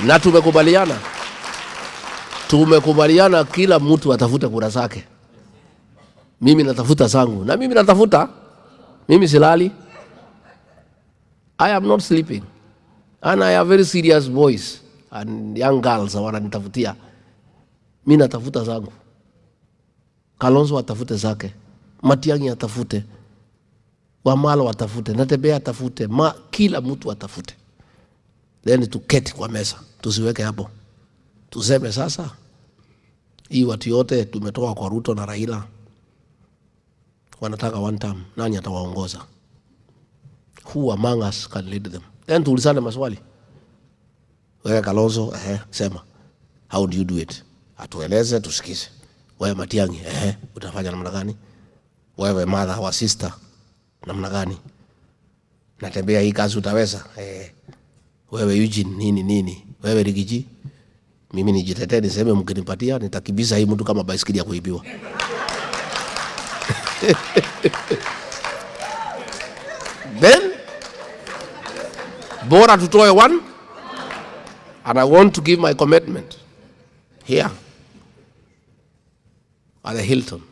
A: Na tumekubaliana kila mtu atafute kura zake. Mimi natafuta zangu, na mimi natafuta, mimi silali. I am not sleeping, and I have very serious boys and young girls wananitafutia. Mimi natafuta zangu. Kalonzo atafute zake, Matiang'i atafute, Wamalo atafute, Natembea atafute, kila mtu atafute. Then tuketi kwa meza, tusiweke hapo. Tuseme sasa, hii watu yote tumetoka kwa Ruto na Raila, wanataka one term, nani atawaongoza? Who among us can lead them? Then tuulizane maswali. Wewe Kalonzo, sema, how do you do it? Atueleze, tusikize. Wewe Matiang'i, utafanya namna gani? Wewe mother wa sister, namna gani? Natembea hii kazi utaweza? Wewe Eugene nini? Wewe Rigiji, mimi nijitetee niseme mkinipatia nitakibiza hii mtu kama baisikeli ya kuibiwa. Then bora tutoe one, and I want to give my commitment here at the Hilton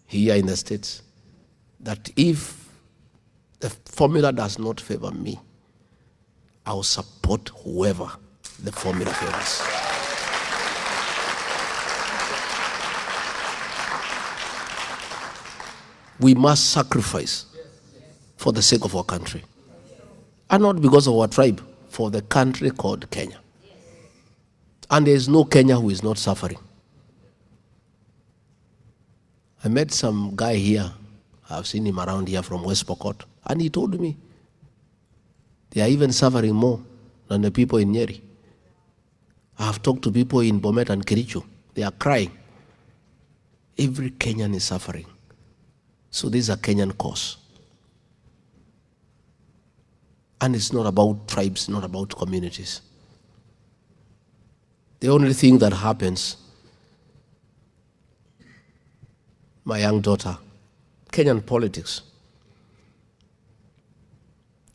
A: here in the States that if the formula does not favor me, I will support whoever the formula favors. We must sacrifice for the sake of our country, and not because of our tribe, for the country called Kenya. And there is no Kenya who is not suffering. I met some guy here, I've seen him around here from West Pokot, and he told me they are even suffering more than the people in Nyeri. I have talked to people in Bomet and Kericho. They are crying. Every Kenyan is suffering. So this is a Kenyan cause. And it's not about tribes, not about communities. The only thing that happens, my young daughter, Kenyan politics,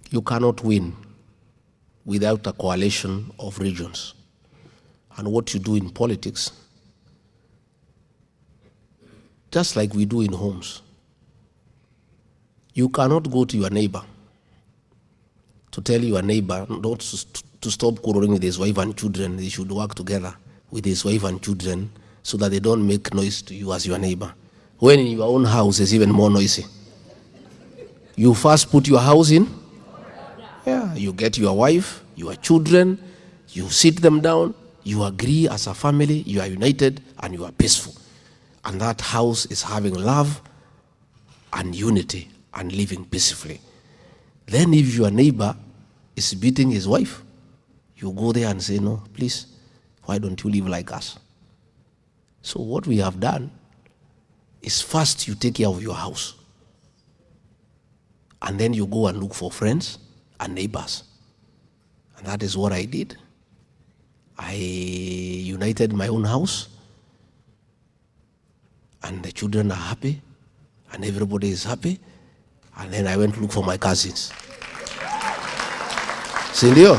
A: you cannot win without a coalition of regions. And what you do in politics, just like we do in homes, you cannot go to your neighbor to tell your neighbor not to stop quarreling with his wife and children. They should work together with his wife and children so that they don't make noise to you as your neighbor. When in your own house is even more noisy. You first put your house in Yeah, you get your wife, your children, you sit them down, you agree as a family, you are united, and you are peaceful. And that house is having love and unity and living peacefully. Then if your neighbor is beating his wife, you go there and say, no, please, why don't you live like us? So what we have done is first you take care of your house. And then you go and look for friends and neighbors. And that is what I did. I united my own house. And the children are happy. And everybody is happy. And then I went to look for my cousins. Sindio?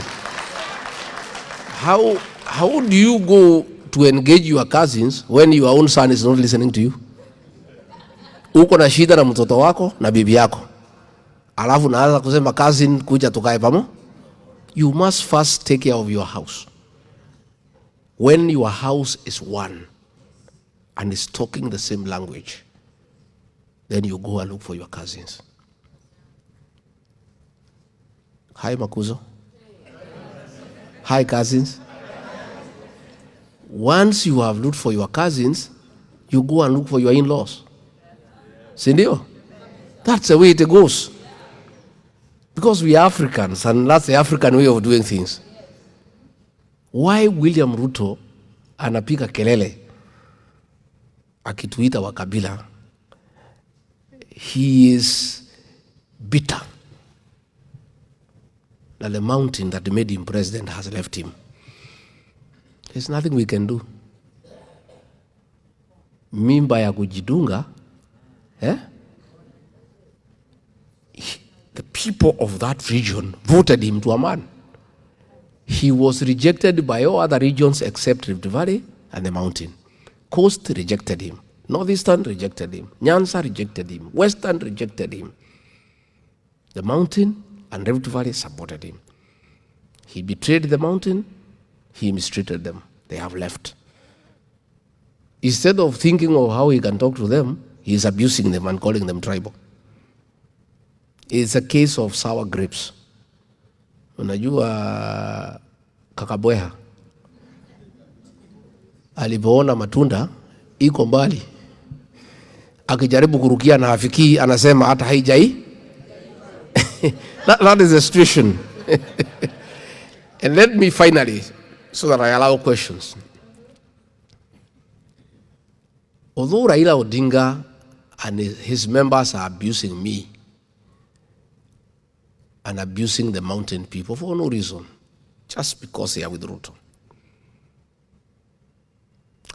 A: How do you go to engage your cousins when your own son is not listening to you? Uko na shida na mtoto wako na bibi yako. Alafu naanza kusema cousin kuja tukae pamoja. You must first take care of your house. When your house is one and is talking the same language, then you go and look for your cousins. Hi, Makuzo. Hi, cousins. Once you have looked for your cousins, you go and look for your in-laws. Sindio? That's the way it goes. Because we are Africans, and that's the African way of doing things. Why William Ruto anapiga kelele akituita wakabila? He is bitter that the mountain that made him president has left him. There's nothing we can do. Mimba ya kujidunga, the people of that region voted him to a man. He was rejected by all other regions except Rift Valley and the mountain. Coast rejected him. Northeastern rejected him. Nyanza rejected him. Western rejected him. The mountain and Rift Valley supported him. He betrayed the mountain. He mistreated them. They have left. Instead of thinking of how he can talk to them, he is abusing them and calling them tribal. It's a case of sour grapes. Unajua kakabweha alipoona matunda iko mbali, akijaribu kurukia na hafiki, anasema hata haijai. That is the situation. And let me finally, so that I allow questions. Although Raila Odinga and his members are abusing me and abusing the mountain people for no reason, just because they are with Ruto.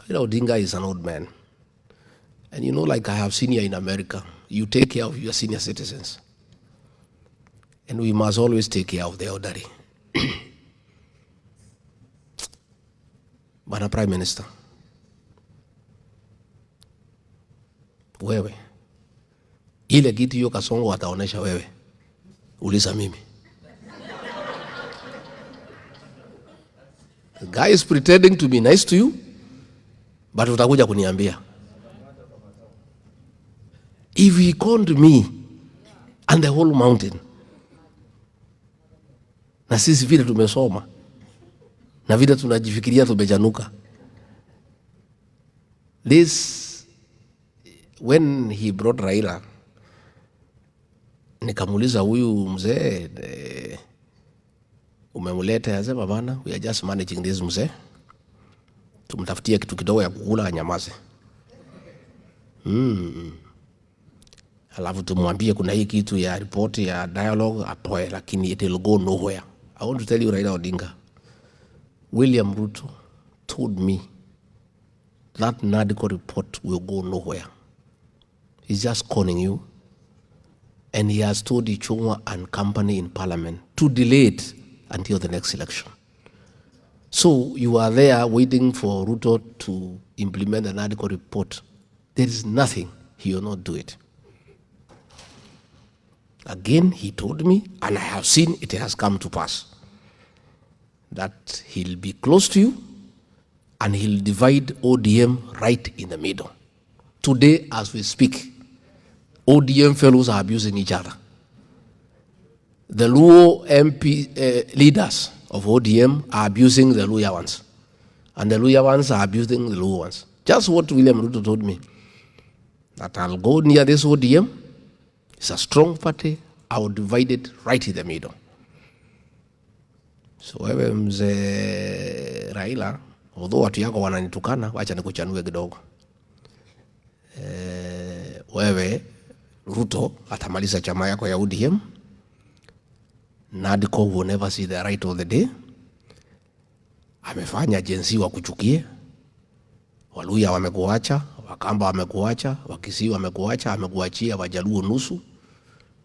A: Raila Odinga is an old man. And you know, like I have seen here in America, you take care of your senior citizens. And we must always take care of the elderly. Bwana Prime Minister, wewe, ile kitu hiyo Kasongo ataonesha wewe, uliza mimi. The guy is pretending to be nice to you, but utakuja kuniambia. If he called me and the whole mountain, na sisi vile tumesoma, na vile tunajifikiria tumejanuka. This, when he brought Raila, nikamuliza huyu mzee, umemuleta, yasema bana, we are just managing this mzee. Tumtafutie kitu kidogo ya kukula anyamaze. Alafu tumwambie kuna hii kitu ya report ya dialogue atoe, lakini it will go nowhere. I want to tell you, Raila Odinga, William Ruto told me that NADCO report will go nowhere. He's just conning you. And he has told Ichung'wa and company in parliament to delay it until the next election. So you are there waiting for Ruto to implement the NADCO report. There is nothing, he will not do it. Again, he told me, and I have seen it has come to pass, that he'll be close to you and he'll divide ODM right in the middle. Today, as we speak, ODM fellows are abusing each other. the Luo MP leaders of ODM are abusing the Luya ones. And the Luya ones are abusing the Luo ones. Just what William Ruto told me. That I'll go near this ODM. It's a strong party. I will divide it right in the middle. So wewe mzee Raila, although watu yako wananitukana, wacha nikuchanue kidogo. Wewe Ruto atamaliza chama yako ya ODM. Nadco will never see the light of the day. Amefanya jenzi wa kuchukie. Waluya wamekuacha, Wakamba wamekuacha, Wakisii wamekuacha, amekuachia Wajaluo nusu.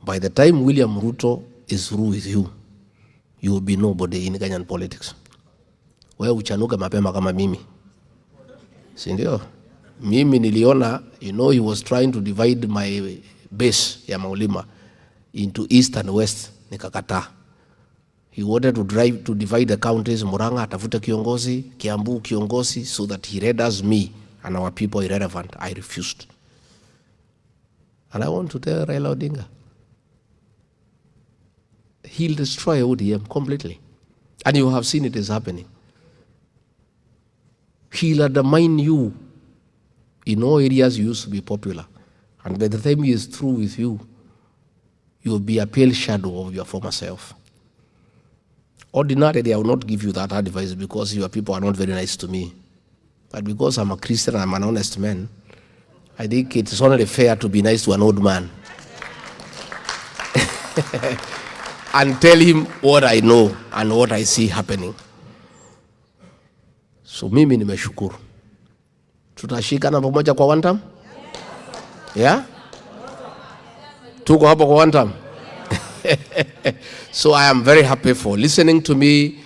A: By the time William Ruto is through with you, you will be nobody in Kenyan politics. Wewe uchanuke mapema kama mimi. Si ndio? Mimi niliona, he was trying to divide my base ya Maulima into east and west. Nikakataa. He wanted to divide the counties. Murang'a atafute kiongozi, Kiambu kiongozi, so that he renders me and our people irrelevant. I refused. And I want to tell Raila Odinga, he'll destroy ODM completely. And you have seen it is happening. He'll undermine you in all areas you used to be popular. And by the time he is through with you, you'll be a pale shadow of your former self. Ordinarily, I will not give you that advice because your people are not very nice to me. But because I'm a Christian and I'm an honest man, I think it's only fair to be nice to an old man. And tell him what I know and what I see happening. So mimi nimeshukuru. Tutashikana pamoja kwa one time? Yeah? Tuko hapo kwa one time? So I am very happy for listening to me,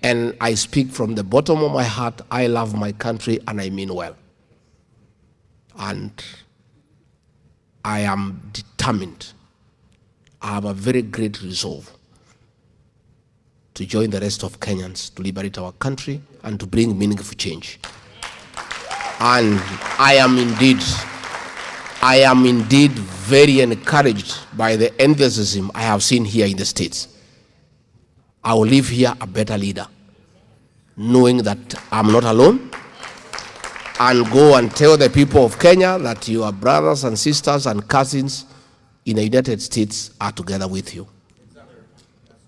A: and I speak from the bottom of my heart. I love my country and I mean well. And I am determined. I have a very great resolve to join the rest of Kenyans to liberate our country and to bring meaningful change. And I am indeed very encouraged by the enthusiasm I have seen here in the States. I will leave here a better leader, knowing that I'm not alone, and go and tell the people of Kenya that your brothers and sisters and cousins in the United States are together with you.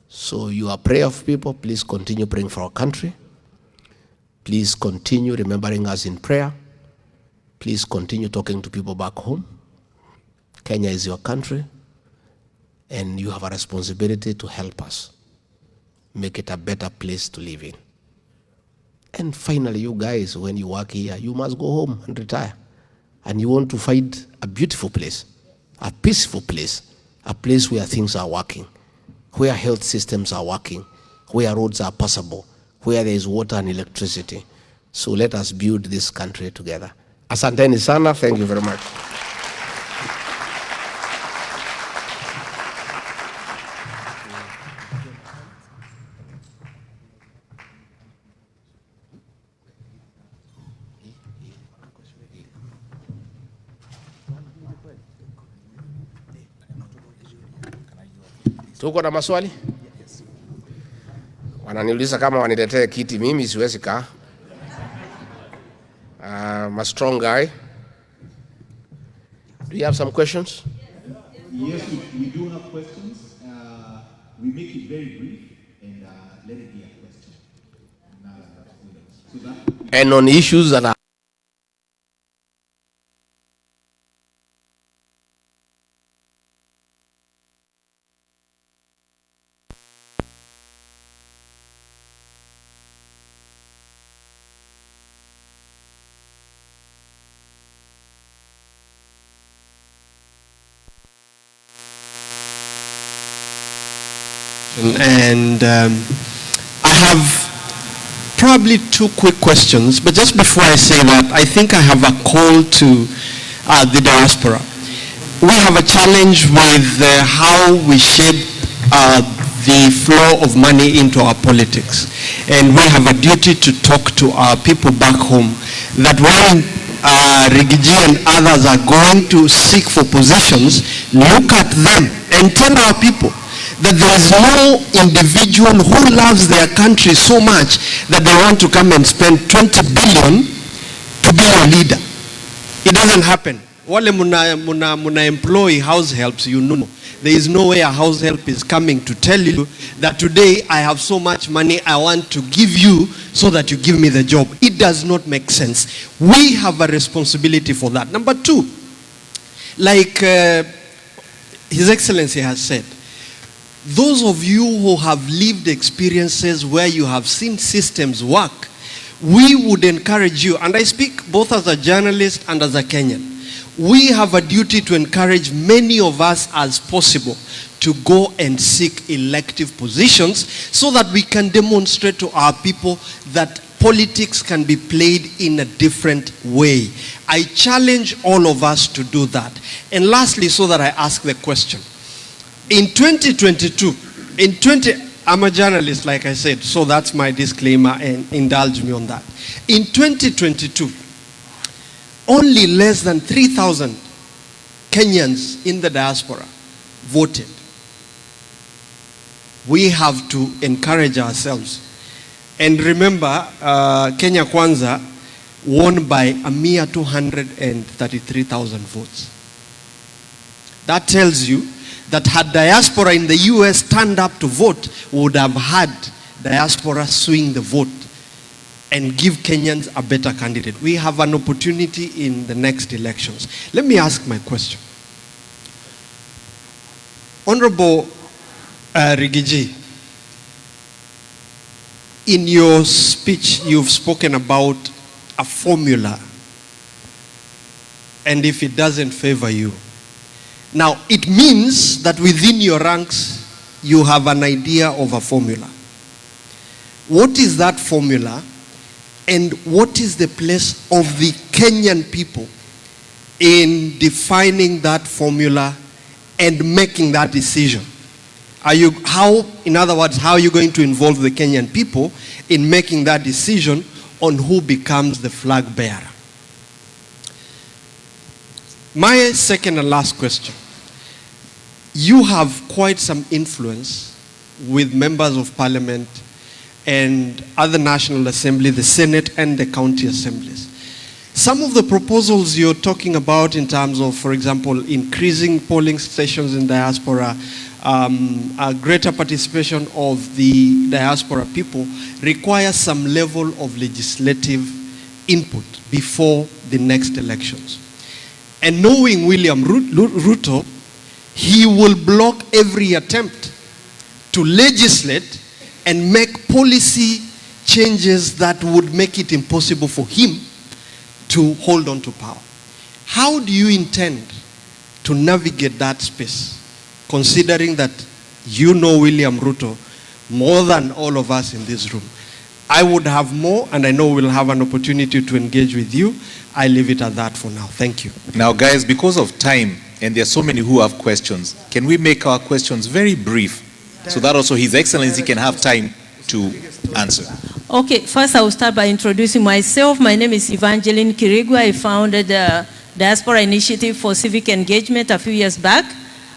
A: So you are prayerful people. Please continue praying for our country. Please continue remembering us in prayer. Please continue talking to people back home. Kenya is your country, and you have a responsibility to help us make it a better place to live in. And finally, you guys, when you work here, you must go home and retire. And you want to find a beautiful place, a peaceful place, a place where things are working, where health systems are working, where roads are passable, where there is water and electricity. So let us build this country together. Asanteni sana, thank you very much. Tuko na maswali? Wananiuliza kama waniletee kiti, mimi siwezi kaa. I'm a strong guy. Do you have some questions?
B: Yes, we do have questions. We make it very brief and let it be a question.
A: And on issues that are
C: and I have probably two quick questions, but just before I say that, I think I have a call to the diaspora. We have a challenge with how we shape the flow of money into our politics, and we have a duty to talk to our people back home that when Rigiji and others are going to seek for positions, look at them and tell our people that there is no individual who loves their country so much that they want to come and spend 20 billion to be a leader. It doesn't happen. Wale muna employ house helps, you know. There is no way a house help is coming to tell you that today I have so much money I want to give you so that you give me the job. It does not make sense. We have a responsibility for that. Number two, like His Excellency has said, those of you who have lived experiences where you have seen systems work, we would encourage you, and I speak both as a journalist and as a Kenyan, we have a duty to encourage many of us as possible to go and seek elective positions so that we can demonstrate to our people that politics can be played in a different way. I challenge all of us to do that. And lastly, so that I ask the question, in 2022, I'm a journalist, like I said, so that's my disclaimer, and indulge me on that. In 2022, only less than 3,000 Kenyans in the diaspora voted. We have to encourage ourselves. And remember, Kenya Kwanza won by a mere 233,000 votes. That tells you that had diaspora in the US turned up to vote, we would have had diaspora swing the vote and give Kenyans a better candidate. We have an opportunity in the next elections. Let me ask my question. Honorable Rigiji, in your speech, you've spoken about a formula, and if it doesn't favor you. Now, it means that within your ranks, you have an idea of a formula. What is that formula, and what is the place of the Kenyan people in defining that formula and making that decision? In other words, how are you going to involve the Kenyan people in making that decision on who becomes the flag bearer? My second and last question. You have quite some influence with members of parliament and other National Assembly, the Senate and the county assemblies. Some of the proposals you're talking about in terms of, for example, increasing polling stations in diaspora, a greater participation of the diaspora people requires some level of legislative input before the next elections. And knowing William Ruto, he will block every attempt to legislate and make policy changes that would make it impossible for him to hold on to power. How do you intend to navigate that space, considering that you know William Ruto more than all of us in this room? I would have more, and I know we'll have an opportunity to engage with you. I leave it at that for now. Thank you.
D: Now, guys, because of time, and there are so many who have questions, can we make our questions very brief so that also His Excellency can have time to answer?
E: Okay, first I will start by introducing myself. My name is Evangeline Kirigwa. I founded the Diaspora Initiative for Civic Engagement a few years back.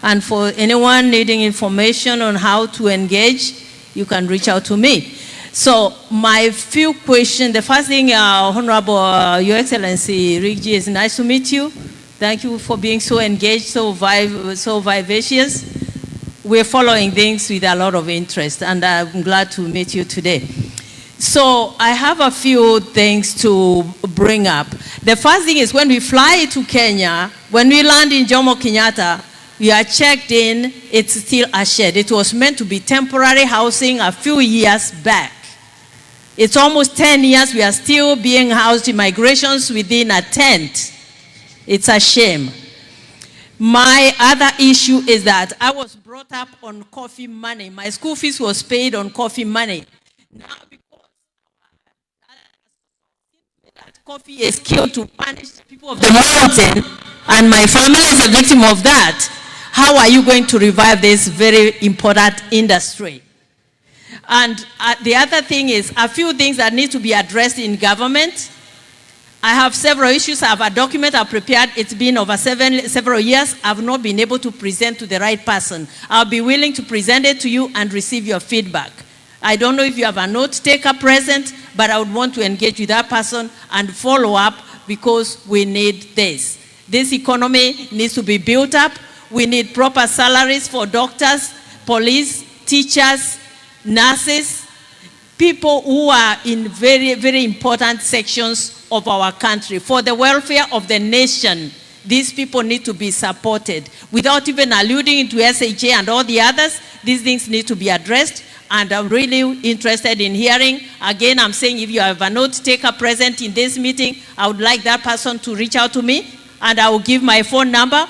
E: And for anyone needing information on how to engage, you can reach out to me. So my few questions, the first thing, Honorable Your Excellency Rigji, it's nice to meet you. Thank you for being so engaged, so vivacious. We're following things with a lot of interest, and I'm glad to meet you today. So I have a few things to bring up. The first thing is when we fly to Kenya, when we land in Jomo Kenyatta, we are checked in, it's still a shed. It was meant to be temporary housing a few years back. It's almost 10 years, we are still being housed immigrations within a tent. It's a shame. My other issue is that I was brought up on coffee money. My school fees was paid on coffee money. Now, because coffee is killed to punish people of the mountain, and my family is a victim of that, how are you going to revive this very important industry? And the other thing is a few things that need to be addressed in government. I have several issues. I have a document I've prepared. It's been over several years. I've not been able to present to the right person. I'll be willing to present it to you and receive your feedback. I don't know if you have a note taker present, but I would want to engage with that person and follow up because we need this. This economy needs to be built up. We need proper salaries for doctors, police, teachers, nurses, people who are in very, very important sections of our country. For the welfare of the nation, these people need to be supported. Without even alluding to SHA and all the others, these things need to be addressed. And I'm really interested in hearing. Again, I'm saying if you have a note taker present in this meeting, I would like that person to reach out to me, and I will give my phone number.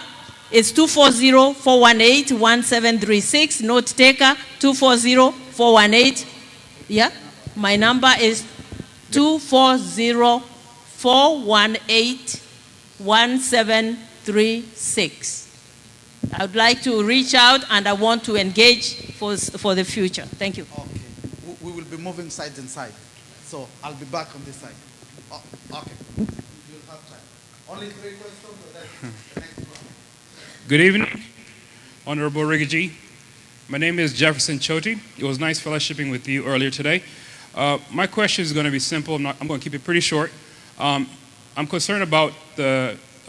E: It's 240-418-1736. Note taker, 240-418. Yeah, my number is 240-418-1736. I would like to reach out and I want to engage for the future. Thank you.
F: Okay. We will be moving side and side. So I'll be back on this side. Oh, okay. You'll have time. Only 3 questions. The next one.
G: Good evening, Honorable Rigiji. My name is Jefferson Choti. It was nice fellowshipping with you earlier today. My question is going to be simple. I'm going to keep it pretty short. I'm concerned about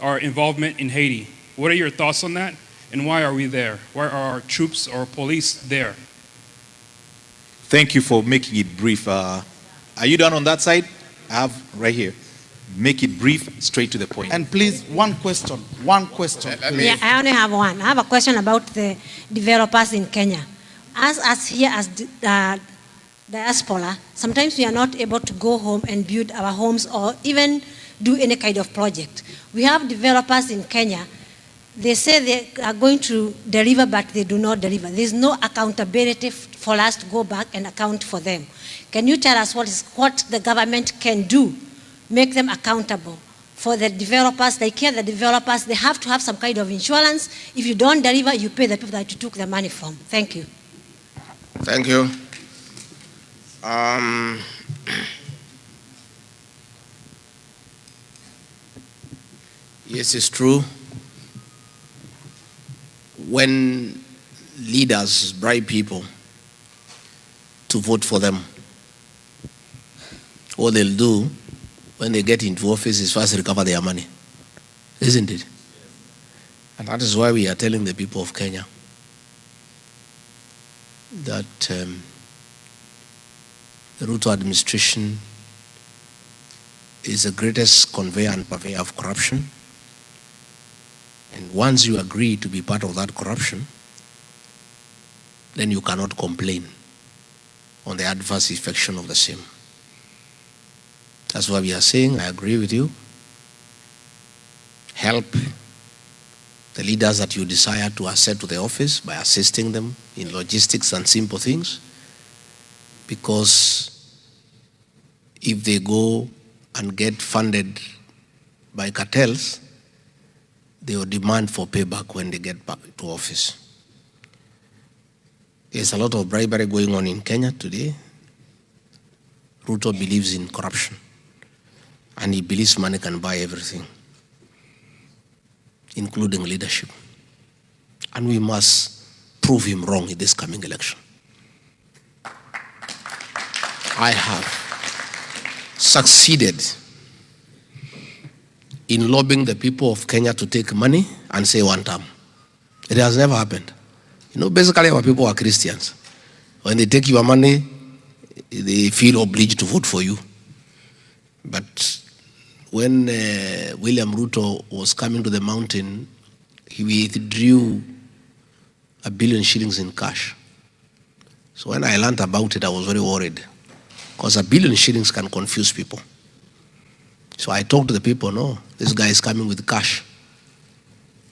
G: our involvement in Haiti. What are your thoughts on that? And why are we there? Why are our troops or police there?
D: Thank you for making it brief. Are you done on that side? I have right here. Make it brief, straight to the point.
F: And please, one question. One question.
H: Yeah, I only have one. I have a question about the developers in Kenya. As here as diaspora, sometimes we are not able to go home and build our homes or even do any kind of project. We have developers in Kenya. They say they are going to deliver, but they do not deliver. There's no accountability for us to go back and account for them. Can you tell us what the government can do, make them accountable for the developers? Like here, the developers, they have to have some kind of insurance. If you don't deliver, you pay the people that you took the money from. Thank you.
A: Thank you. Yes, it's true. When leaders bribe people to vote for them, what they'll do when they get into office is first recover their money, isn't it? And that is why we are telling the people of Kenya that the Ruto administration is the greatest conveyor and purveyor of corruption. And once you agree to be part of that corruption, then you cannot complain on the adverse effect of the same. That's why we are saying, I agree with you. Help the leaders that you desire to ascend to the office by assisting them in logistics and simple things. Because if they go and get funded by cartels, they will demand for payback when they get back to office. There's a lot of bribery going on in Kenya today. Ruto believes in corruption, and he believes money can buy everything, including leadership. And we must prove him wrong in this coming election. I have succeeded in lobbying the people of Kenya to take money and say one term. It has never happened. You know, basically our people are Christians. When they take your money, they feel obliged to vote for you. But when William Ruto was coming to the mountain, he withdrew 1 billion shillings in cash. So when I learned about it, I was very worried, because 1 billion shillings can confuse people. So I talked to the people, no, this guy is coming with cash.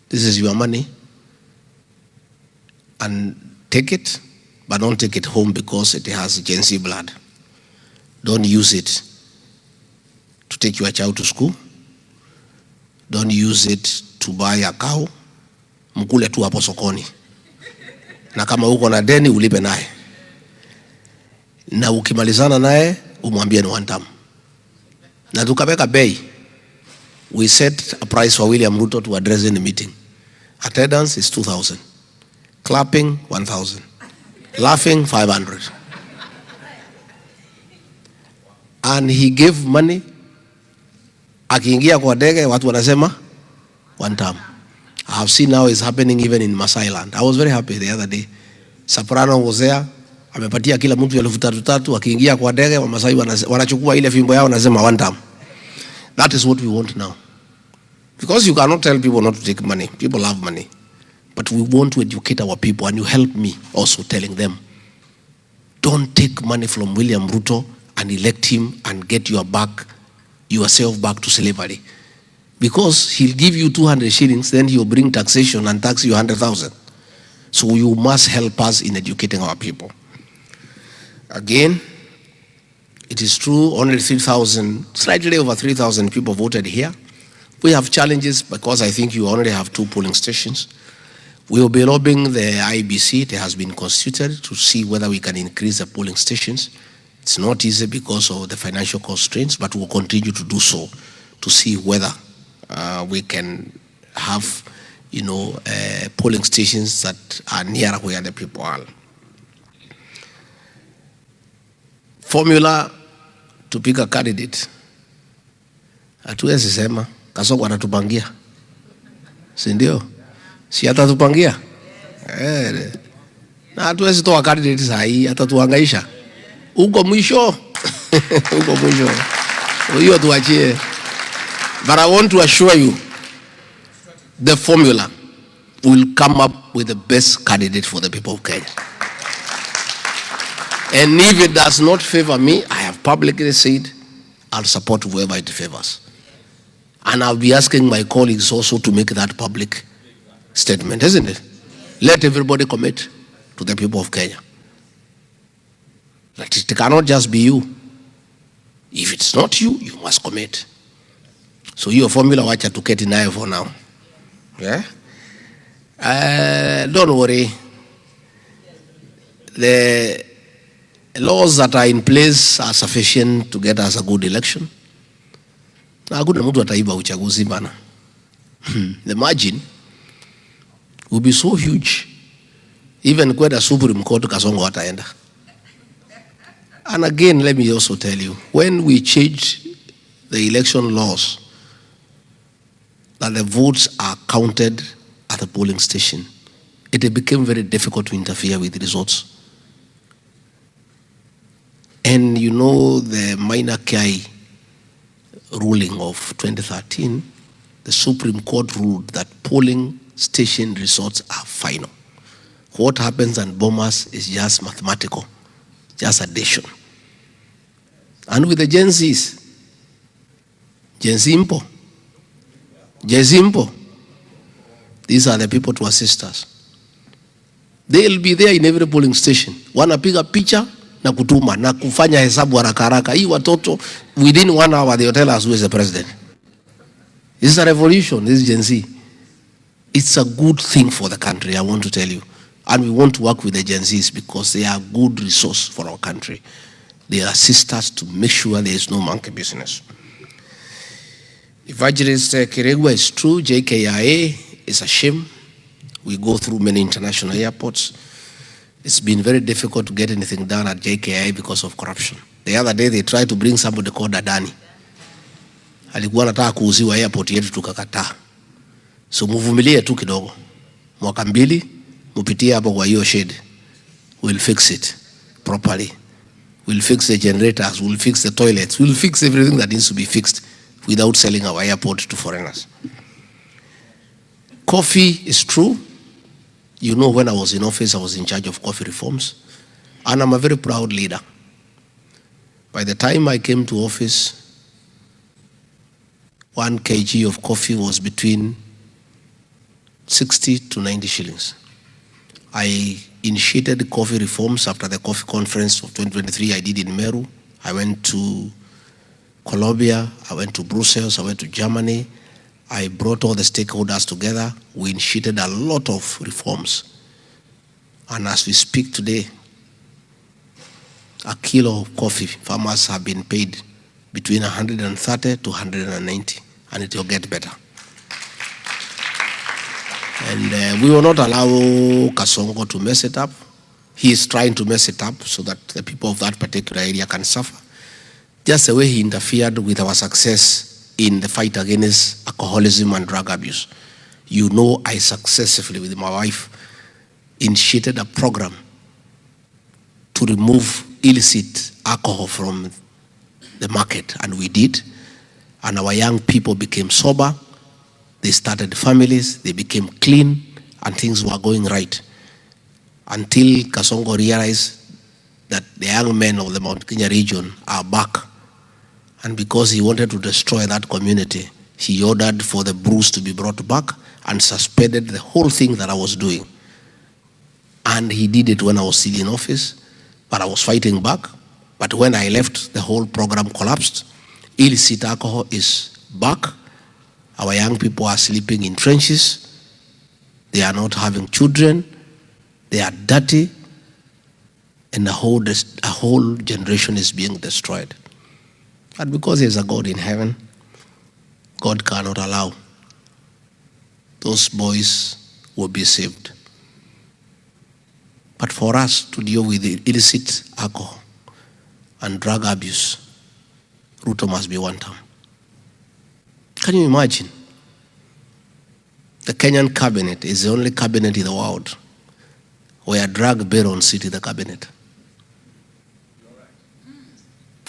A: This is your money. And take it, but don't take it home because it has Gen Z blood. Don't use it to take your child to school. Don't use it to buy a cow. Mkule tu hapo sokoni. Na kama uko na deni ulipe naye. Na ukimalizana naye umwambie ni one time. Na tukaweka bei We set a price for William Ruto to address in the meeting. Attendance is 2,000. Clapping, 1,000. Laughing, 500. And he gave money. Akiingia kwa dege, watu wanasema, one time. I have seen now it's happening even in Masai land. I was very happy the other day. Soprano was there. Amepatia kila mtu 3,000. Akiingia kwa dege, Wamasai wanachukua ile fimbo yao wanasema one time. That is what we want now. Because you cannot tell people not to take money. People love money. But we want to educate our people, and you help me also telling them, don't take money from William Ruto and elect him and get yourself back to slavery. Because he'll give you 200 shillings, then he'll bring taxation and tax you 100,000. So you must help us in educating our people. Again, it is true, only 3,000, slightly over 3,000 people voted here. We have challenges because I think you only have 2 polling stations. We will be lobbying the IBC, it has been constituted, to see whether we can increase the polling stations. It's not easy because of the financial constraints, but we'll continue to do so to see whether we can have, polling stations that are nearer where the people are. Formula to pick a candidate. Hatuwezi sema Kasongo anatupangia, si ndio? Si atatupangia na hatuwezi toa candidate saa hii, atatuhangaisha huko mwisho huko mwisho, hiyo tuachie. But I want to assure you, the formula will come up with the best candidate for the people of Kenya. And if it does not favor me, I have publicly said I'll support whoever it favors. And I'll be asking my colleagues also to make that public statement, isn't it? Let everybody commit to the people of Kenya. That it cannot just be you. If it's not you, you must commit. So your formula, wacha tuketi nayo for now. Yeah? Don't worry. The laws that are in place are sufficient to get us a good election. Na hakuna mtu ataiba uchaguzi bana. The margin will be so huge. Even kwenda Supreme Court Kasongo hataenda. And again, let me also tell you, when we changed the election laws, that the votes are counted at the polling station, it became very difficult to interfere with the results. And the minor Kiai ruling of 2013, the Supreme Court ruled that polling station results are final. What happens in Bomas is just mathematical, just addition. And with the Gen Zs, Gen Zimpo, these are the people to assist us. They'll be there in every polling station. Wanapiga picha na kutuma na kufanya hesabu haraka haraka. Hii watoto, within 1 hour they'll tell us who is the president. This is a revolution, this is Gen Z. It's a good thing for the country, I want to tell you. And we want to work with the Gen Zs because they are a good resource for our country. They assist us to make sure there is no monkey business. Evangelist Kiregwa is true, JKIA is a shame. We go through many international airports. It's been very difficult to get anything done at JKIA because of corruption. The other day they tried to bring somebody called Dada. Alikuwa anataka kuuziwa airport yetu tukakataa. So muvumilie tu kidogo. Mwaka 2 mupitie hapo kwa hiyo shade. We'll fix it properly. We'll fix the generators, we'll fix the toilets, we'll fix everything that needs to be fixed without selling our airport to foreigners. Coffee is true. When I was in office, I was in charge of coffee reforms. And I'm a very proud leader. By the time I came to office, 1 kg of coffee was between 60 to 90 shillings. I initiated coffee reforms after the coffee conference of 2023 I did in Meru. I went to Colombia, I went to Brussels, I went to Germany. I brought all the stakeholders together. We initiated a lot of reforms. And as we speak today, a kilo of coffee, farmers have been paid between 130 to 190. and it will get better. And we will not allow Kasongo to mess it up. He is trying to mess it up so that the people of that particular area can suffer. Just the way he interfered with our success in the fight against alcoholism and drug abuse. You know, I successfully, with my wife, initiated a program to remove illicit alcohol from the market, and we did. And our young people became sober. They started families, they became clean, and things were going right. Until Kasongo realized that the young men of the Mount Kenya region are back. And because he wanted to destroy that community, he ordered for the brews to be brought back and suspended the whole thing that I was doing. And he did it when I was still in office, but I was fighting back. But when I left, the whole program collapsed. Illicit alcohol is back. Our young people are sleeping in trenches. They are not having children. They are dirty. And a whole generation is being destroyed. But because there's a God in heaven, God cannot allow those boys will be saved. But for us to deal with the illicit alcohol and drug abuse, Ruto must be one term. Can you imagine? The Kenyan cabinet is the only cabinet in the world where drug barons sit in the cabinet.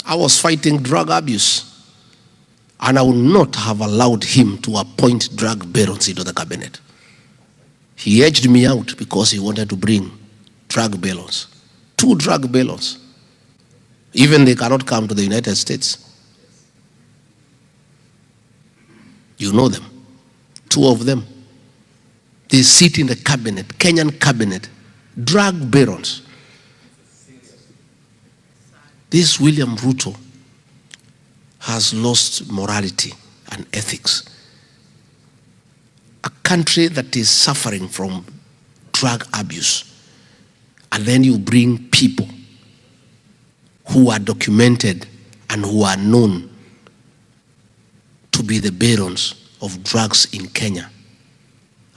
A: I was fighting drug abuse, and I would not have allowed him to appoint drug barons into the cabinet. He edged me out because he wanted to bring drug barons. 2 drug barons. Even they cannot come to the United States. You know them. 2 of them. They sit in the cabinet, Kenyan cabinet, drug barons. This William Ruto has lost morality and ethics. A country that is suffering from drug abuse, and then you bring people who are documented and who are known to be the barons of drugs in Kenya,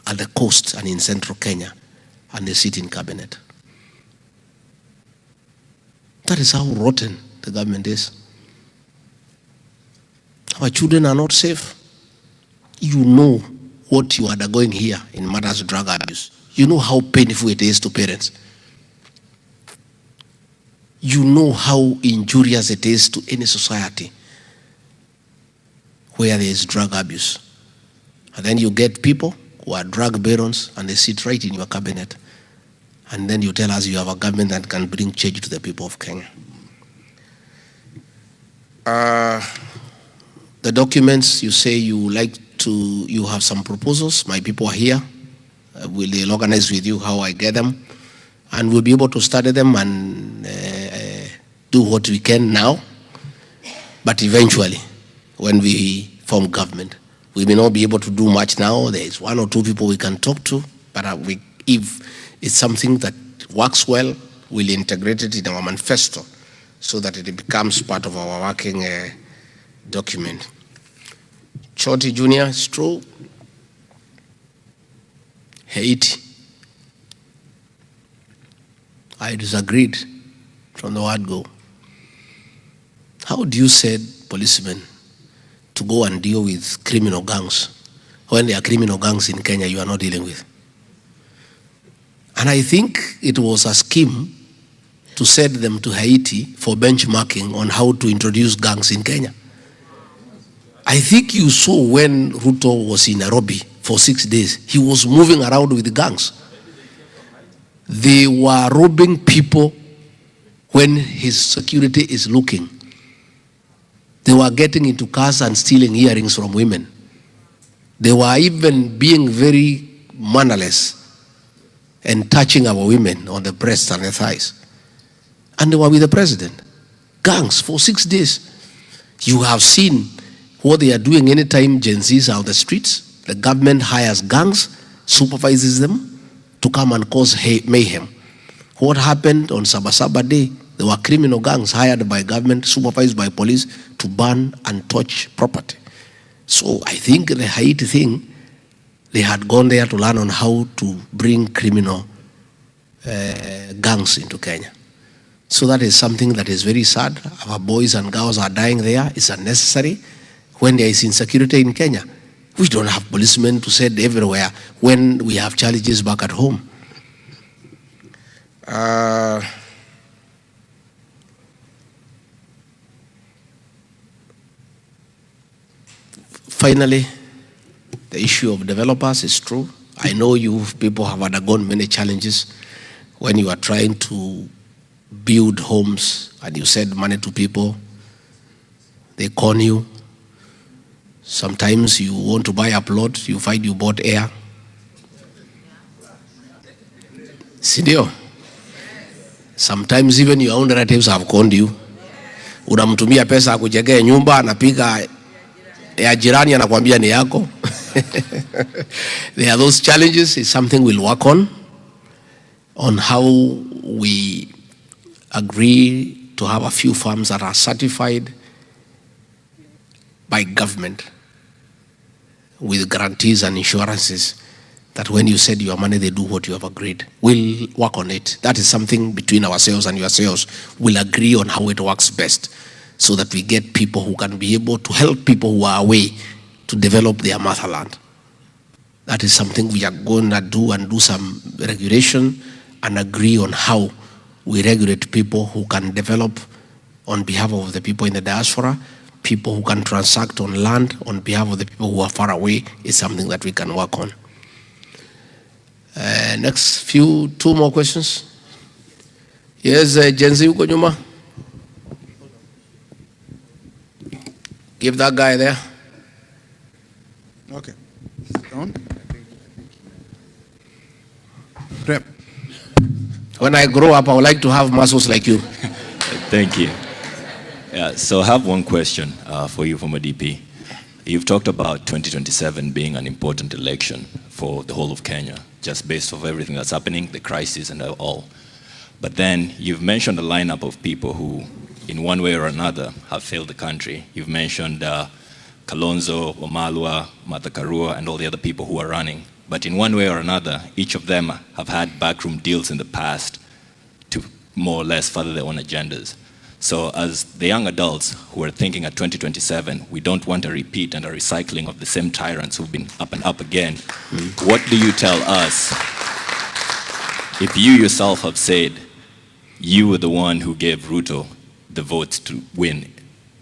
A: at the coast and in central Kenya, and they sit in cabinet. That is how rotten the government is. Our children are not safe. You know what you are undergoing here in matters of drug abuse. You know how painful it is to parents. You know how injurious it is to any society where there is drug abuse. And then you get people who are drug barons and they sit right in your cabinet. And then you tell us you have a government that can bring change to the people of Kenya. The documents, you say you have some proposals. My people are here. We'll organize with you how I get them. And we'll be able to study them and do what we can now. But eventually, when we form government, we may not be able to do much now. There's 1 or 2 people we can talk to. But if it's something that works well, we'll integrate it in our manifesto so that it becomes part of our working document. Choti Jr., it's true. Haiti. I disagreed from the word go. How do you send policemen to go and deal with criminal gangs when there are criminal gangs in Kenya you are not dealing with? And I think it was a scheme to send them to Haiti for benchmarking on how to introduce gangs in Kenya. I think you saw when Ruto was in Nairobi for 6 days, he was moving around with the gangs. They were robbing people when his security is looking. They were getting into cars and stealing earrings from women. They were even being very mannerless and touching our women on the breasts and the thighs. And they were with the president. Gangs for 6 days. You have seen what they are doing anytime Gen Zs are on the streets. The government hires gangs, supervises them to come and cause mayhem. What happened on Sabasaba Day? There were criminal gangs hired by government, supervised by police to burn and torch property. So I think the Haiti thing, they had gone there to learn on how to bring criminal gangs into Kenya. So that is something that is very sad. Our boys and girls are dying there. It's unnecessary when there is insecurity in Kenya. We don't have policemen to set everywhere when we have challenges back at home. Finally, the issue of developers is true. I know you people have undergone many challenges when you are trying to build homes and you send money to people. They con you. Sometimes you want to buy a plot, you find you bought air. Sindio? Sometimes even your own relatives have conned you. Unamtumia pesa akujengee nyumba, anapiga ya jirani anakuambia ni yako. There are those challenges. It's something we'll work on how we agree to have a few farms that are certified by government with guarantees and insurances that when you send your money, they do what you have agreed. We'll work on it. That is something between ourselves and yourselves. We'll agree on how it works best so that we get people who can be able to help people who are away to develop their motherland. That is something we are going to do, and do some regulation and agree on how we regulate people who can develop on behalf of the people in the diaspora. People who can transact on land on behalf of the people who are far away is something that we can work on. Next two more questions. Yes, Jenzi uko nyuma. Give that guy there.
F: Okay. On. Rep.
A: When I grow up, I would like to have muscles like you.
I: Thank you. Yeah, so I have one question for you from a DP. You've talked about 2027 being an important election for the whole of Kenya, just based off everything that's happening, the crisis and all. But then you've mentioned a lineup of people who, in one way or another, have failed the country. You've mentioned Kalonzo, Wamalwa, Martha Karua, and all the other people who are running. But in one way or another, each of them have had backroom deals in the past to more or less further their own agendas. So as the young adults who are thinking at 2027, we don't want a repeat and a recycling of the same tyrants who've been up and up again. What do you tell us if you yourself have said you were the one who gave Ruto the votes to win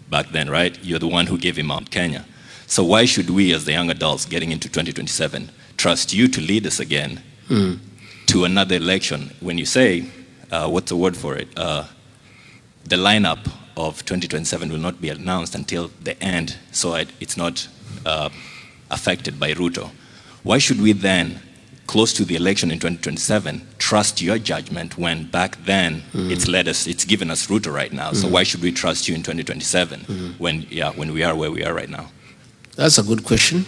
I: back then, right? You're the one who gave him Mount Kenya. So why should we as the young adults getting into 2027 trust you to lead us again to another election when you say, what's the word for it? The lineup of 2027 will not be announced until the end, so it's not affected by Ruto. Why should we then, close to the election in 2027, trust your judgment when back then it's given us Ruto right now? So why should we trust you in 2027 when we are where we are right now?
A: That's a good question.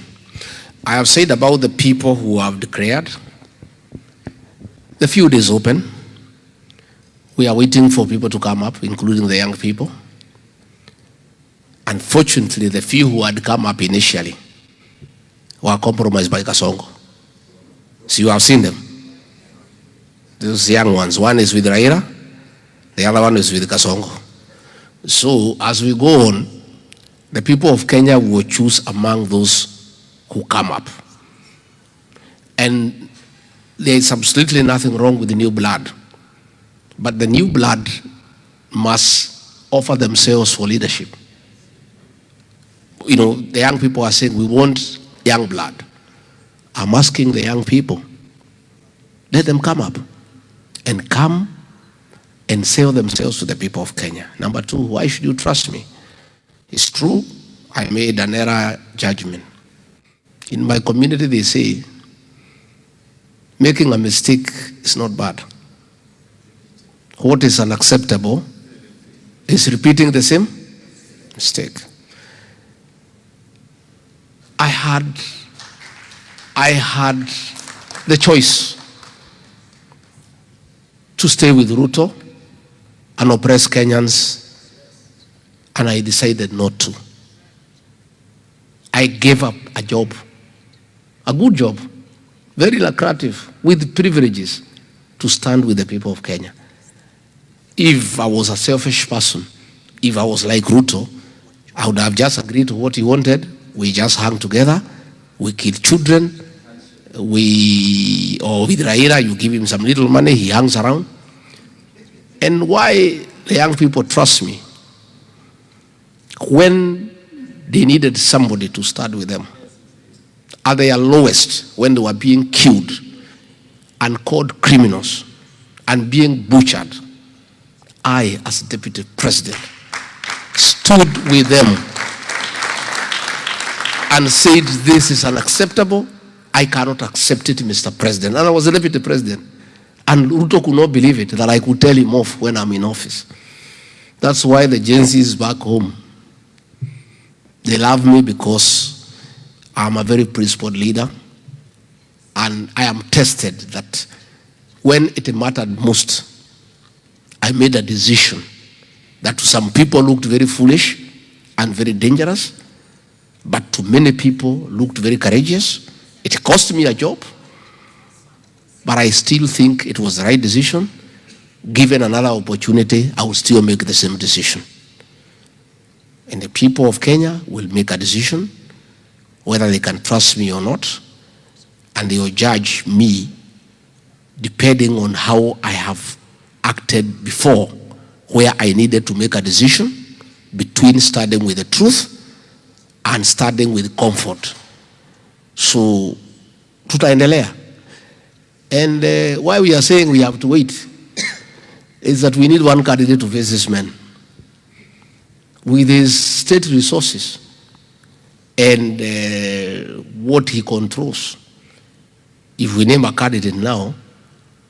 A: I have said about the people who have declared, the feud is open. We are waiting for people to come up, including the young people. Unfortunately, the few who had come up initially were compromised by Kasongo. So you have seen them. Those young ones. One is with Raila, the other one is with Kasongo. So as we go on, the people of Kenya will choose among those who come up. And there is absolutely nothing wrong with the new blood. But the new blood must offer themselves for leadership. You know, the young people are saying, we want young blood. I'm asking the young people, let them come up and come and sell themselves to the people of Kenya. Number two, why should you trust me? It's true, I made an error judgment. In my community, they say, making a mistake is not bad. What is unacceptable is repeating the same mistake. I had the choice to stay with Ruto and oppress Kenyans, and I decided not to. I gave up a job, a good job, very lucrative, with privileges, to stand with the people of Kenya. If I was a selfish person, if I was like Ruto, I would have just agreed to what he wanted. We just hung together, we killed children, or with Raila, you give him some little money, he hangs around. And why the young people trust me? When they needed somebody to start with them, at their lowest, when they were being killed and called criminals and being butchered, I, as deputy president, stood with them and said, this is unacceptable. I cannot accept it, Mr. President. And I was the deputy president. And Ruto could not believe it, that I could tell him off when I'm in office. That's why the Gen Zs back home, they love me because I'm a very principled leader. And I am tested that when it mattered most, I made a decision that to some people looked very foolish and very dangerous, but to many people looked very courageous. It cost me a job, but I still think it was the right decision. Given another opportunity, I will still make the same decision. And the people of Kenya will make a decision whether they can trust me or not, and they will judge me depending on how I have acted before, where I needed to make a decision between starting with the truth and starting with comfort. So, tutaendelea. And why we are saying we have to wait is that we need one candidate to face this man. With his state resources and what he controls, if we name a candidate now,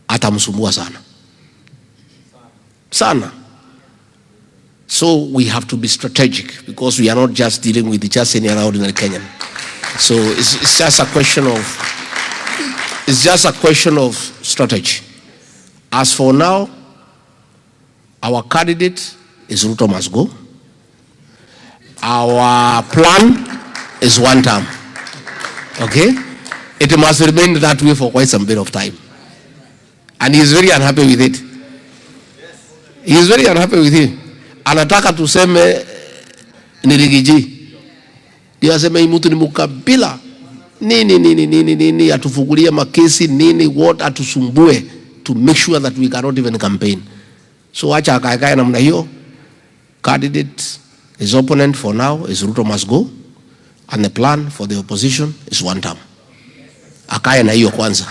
A: atamsumbua sana. Sana. So we have to be strategic because we are not just dealing with just any other ordinary Kenyan. So it's just a question of strategy. As for now, our candidate is Ruto must go. Our plan is one term. Okay? It must remain that way for quite some bit of time. And he is very unhappy with it. He is very unhappy with it. Anataka tuseme niligiji. Dia aseme imutu ni mukabila. Nini, atufungulie makesi, nini, what, atusumbue to make sure that we cannot even campaign. So acha akae namna hiyo. Candidate, his opponent for now is Ruto must go. And the plan for the opposition is one term. Akae na hiyo kwanza.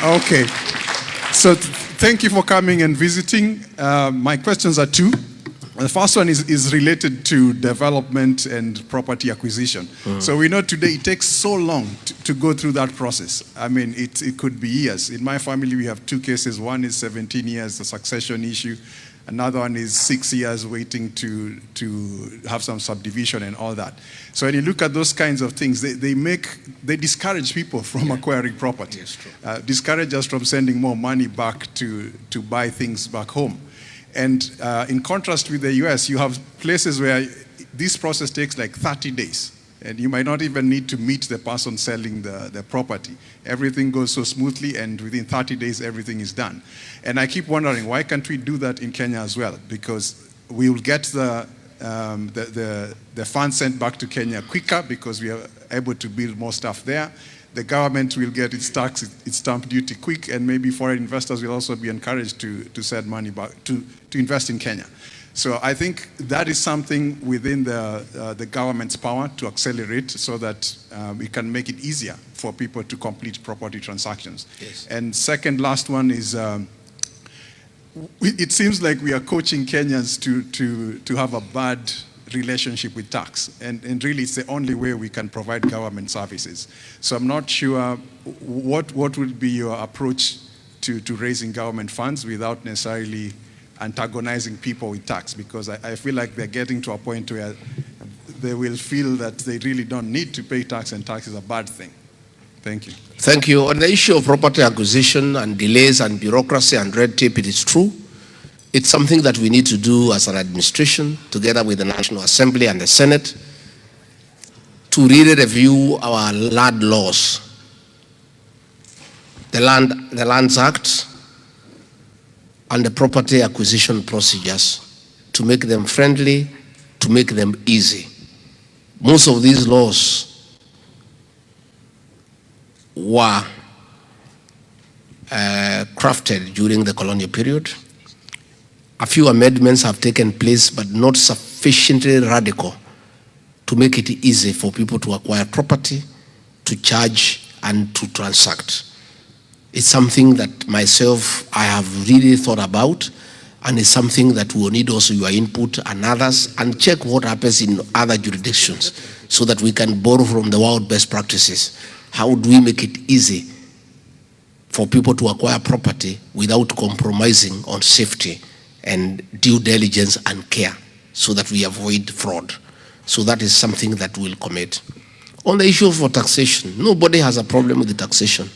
J: Okay. So thank you for coming and visiting. My questions are two. The first one is related to development and property acquisition. So we know today it takes so long to go through that process. I mean, it could be years. In my family, we have two cases. One is 17 years, the succession issue. Another one is 6 years waiting to have some subdivision and all that. So when you look at those kinds of things, they discourage people from acquiring property. Yes, discourage us from sending more money back to buy things back home. And in contrast with the US, you have places where this process takes like 30 days. And you might not even need to meet the person selling the property. Everything goes so smoothly, and within 30 days, everything is done. And I keep wondering, why can't we do that in Kenya as well? Because we will get the funds sent back to Kenya quicker because we are able to build more stuff there. The government will get its tax, its stamp duty quick, and maybe foreign investors will also be encouraged to send money back, to invest in Kenya. So I think that is something within the government's power to accelerate so that we can make it easier for people to complete property transactions. Yes. And second, last one is, it seems like we are coaching Kenyans to have a bad relationship with tax, and really it's the only way we can provide government services. So I'm not sure what would be your approach to raising government funds without necessarily antagonizing people with tax, because I feel like they're getting to a point where they will feel that they really don't need to pay tax, and tax is a bad thing. Thank you.
A: Thank you. On the issue of property acquisition and delays and bureaucracy and red tape, it is true. It's something that we need to do as an administration, together with the National Assembly and the Senate, to really review our land laws, the Lands Act, and the property acquisition procedures, to make them friendly, to make them easy. Most of these laws were crafted during the colonial period. A few amendments have taken place, but not sufficiently radical to make it easy for people to acquire property, to charge, and to transact. It's something that myself, I have really thought about, and it's something that we will need also your input and others, and check what happens in other jurisdictions so that we can borrow from the world best practices. How do we make it easy for people to acquire property without compromising on safety and due diligence and care, so that we avoid fraud? So that is something that we'll commit. On the issue of taxation, nobody has a problem with the taxation.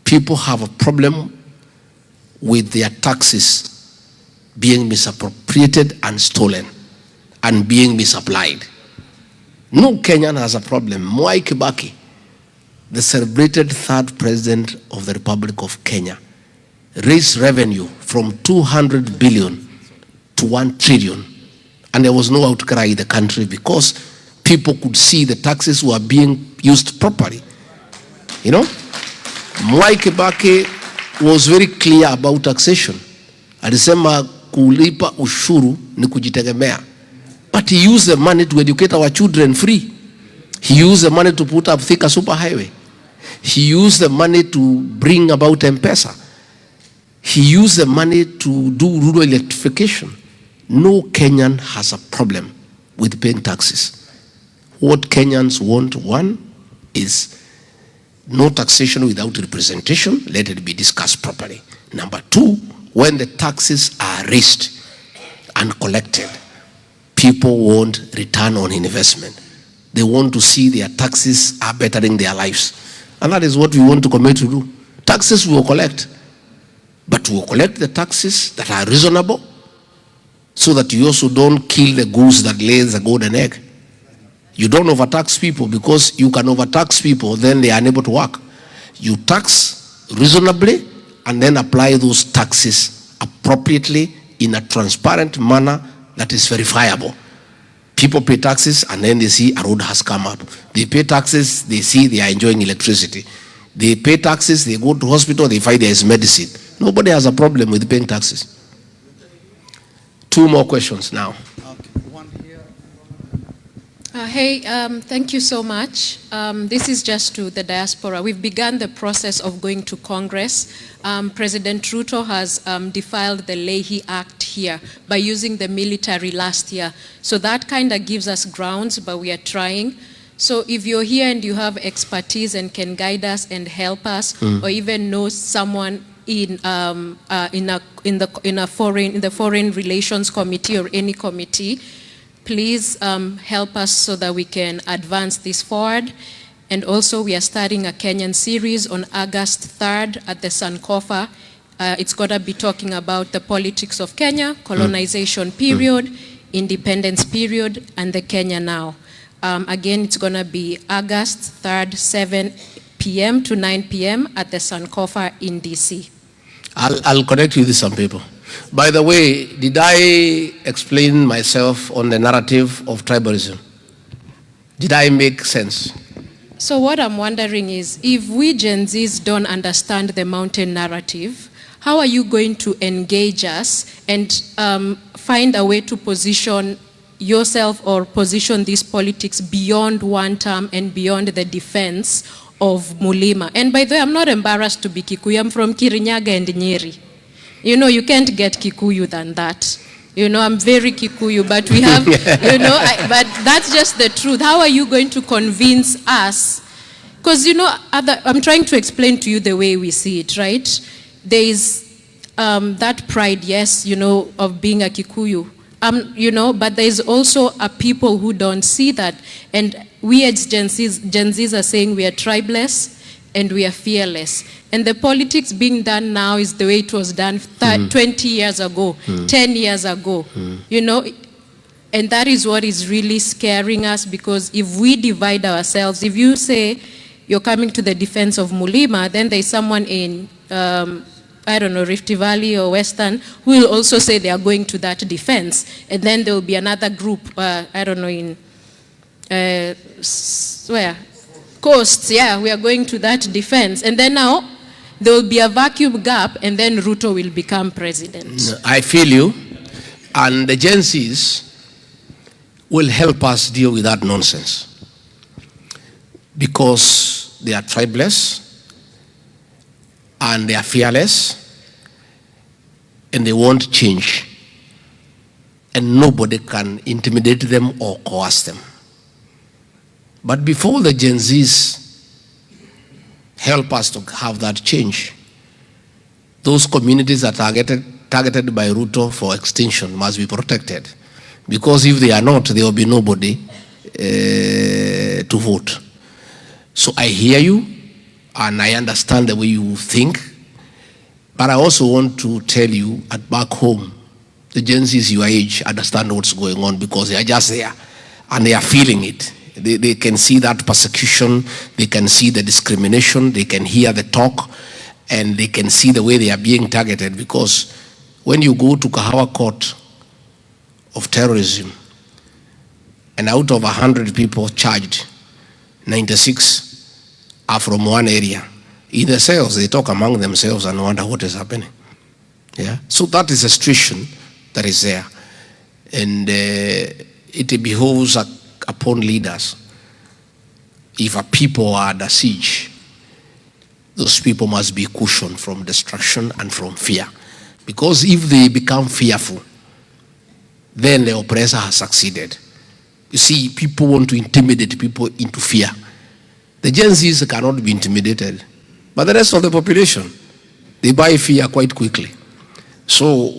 A: People have a problem with their taxes being misappropriated and stolen and being misapplied. No Kenyan has a problem. Mwai Kibaki, the celebrated third president of the Republic of Kenya, raised revenue from 200 billion to 1 trillion. And there was no outcry in the country because people could see the taxes were being used properly. You know? Mwai Kibaki was very clear about taxation. Alisema kulipa ushuru ni kujitegemea. But he used the money to educate our children free. He used the money to put up Thika superhighway. He used the money to bring about M-Pesa. He used the money to do rural electrification. No Kenyan has a problem with paying taxes. What Kenyans want, one, is no taxation without representation. Let it be discussed properly. Number two, when the taxes are raised and collected, people want return on investment. They want to see their taxes are bettering their lives. And that is what we want to commit to do. Taxes we will collect, but we will collect the taxes that are reasonable, so that you also don't kill the goose that lays the golden egg. You don't overtax people, because you can overtax people, then they are unable to work. You tax reasonably and then apply those taxes appropriately in a transparent manner that is verifiable. People pay taxes and then they see a road has come up. They pay taxes, they see they are enjoying electricity. They pay taxes, they go to hospital, they find there is medicine. Nobody has a problem with paying taxes. 2 more questions now.
K: Thank you so much. This is just to the diaspora. We've begun the process of going to Congress. President Ruto has defiled the Leahy Act here by using the military last year. So that kind of gives us grounds, but we are trying. So if you're here and you have expertise and can guide us and help us, or even know someone in the Foreign Relations Committee or any committee, please help us so that we can advance this forward. And also we are starting a Kenyan series on August 3rd at the Sankofa. It's going to be talking about the politics of Kenya, colonization period, independence period, and the Kenya now. Again, it's going to be August 3rd, 7 p.m. to 9 p.m. at the Sankofa in DC.
A: I'll connect you with some people. By the way, did I explain myself on the narrative of tribalism? Did I make sense?
K: So what I'm wondering is, if we Gen Zs don't understand the mountain narrative, how are you going to engage us and find a way to position yourself or position these politics beyond one term and beyond the defense of Mulima? And by the way, I'm not embarrassed to be Kikuyu. I'm from Kirinyaga and Nyeri. You know, you can't get Kikuyu than that. You know, I'm very Kikuyu, but we have, you know, but that's just the truth. How are you going to convince us? Because, you know, I'm trying to explain to you the way we see it, right? There is that pride, yes, you know, of being a Kikuyu. You know, but there is also a people who don't see that. And we as Gen Zs are saying we are tribeless. and we are fearless. And the politics being done now is the way it was done 20 years ago, 10 years ago, you know, and that is what is really scaring us, because if we divide ourselves, if you say you're coming to the defense of Mulima, then there's someone in, I don't know, Rift Valley or Western, who will also say they are going to that defense. And then there will be another group, I don't know, in, where? Coasts, yeah, we are going to that defense. And then now, there will be a vacuum gap, and then Ruto will become president.
A: I feel you. And the Gen Zs will help us deal with that nonsense. Because they are tribeless, and they are fearless, and they want change. And nobody can intimidate them or coerce them. But before the Gen Zs help us to have that change, those communities that are targeted by Ruto for extinction must be protected. Because if they are not, there will be nobody to vote. So I hear you, and I understand the way you think, but I also want to tell you at back home, the Gen Zs your age understand what's going on, because they are just there, and they are feeling it. They can see that persecution, they can see the discrimination, they can hear the talk, and they can see the way they are being targeted. Because when you go to Kahawa Court of terrorism, and out of 100 people charged, 96 are from one area. In the cells, they talk among themselves and wonder what is happening. Yeah. So that is a situation that is there. And it behoves upon leaders. If a people are under siege, those people must be cushioned from destruction and from fear. Because if they become fearful, then the oppressor has succeeded. You see, people want to intimidate people into fear. The Gen Zs cannot be intimidated, but the rest of the population, they buy fear quite quickly. So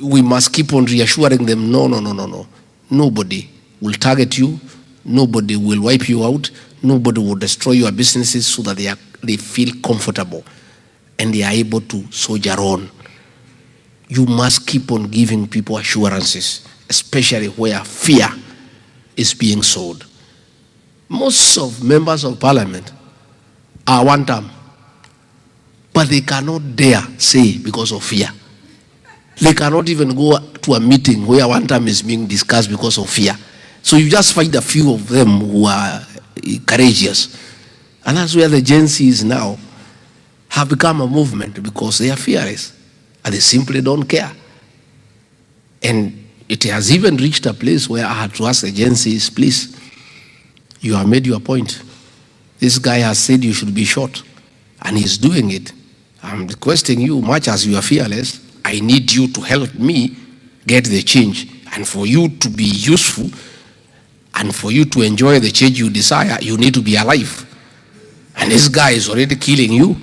A: we must keep on reassuring them, no. Nobody will target you, nobody will wipe you out, nobody will destroy your businesses, so that they feel comfortable and they are able to soldier on. You must keep on giving people assurances, especially where fear is being sold. Most of members of parliament are one term, but they cannot dare say because of fear. They cannot even go to a meeting where one term is being discussed because of fear. So you just find a few of them who are courageous. And that's where the Gen Zs now have become a movement, because they are fearless and they simply don't care. And it has even reached a place where I had to ask the Gen Zs, please, you have made your point. This guy has said you should be shot, and he's doing it. I'm requesting you, much as you are fearless, I need you to help me get the change. And for you to be useful, and for you to enjoy the change you desire, you need to be alive. And this guy is already killing you.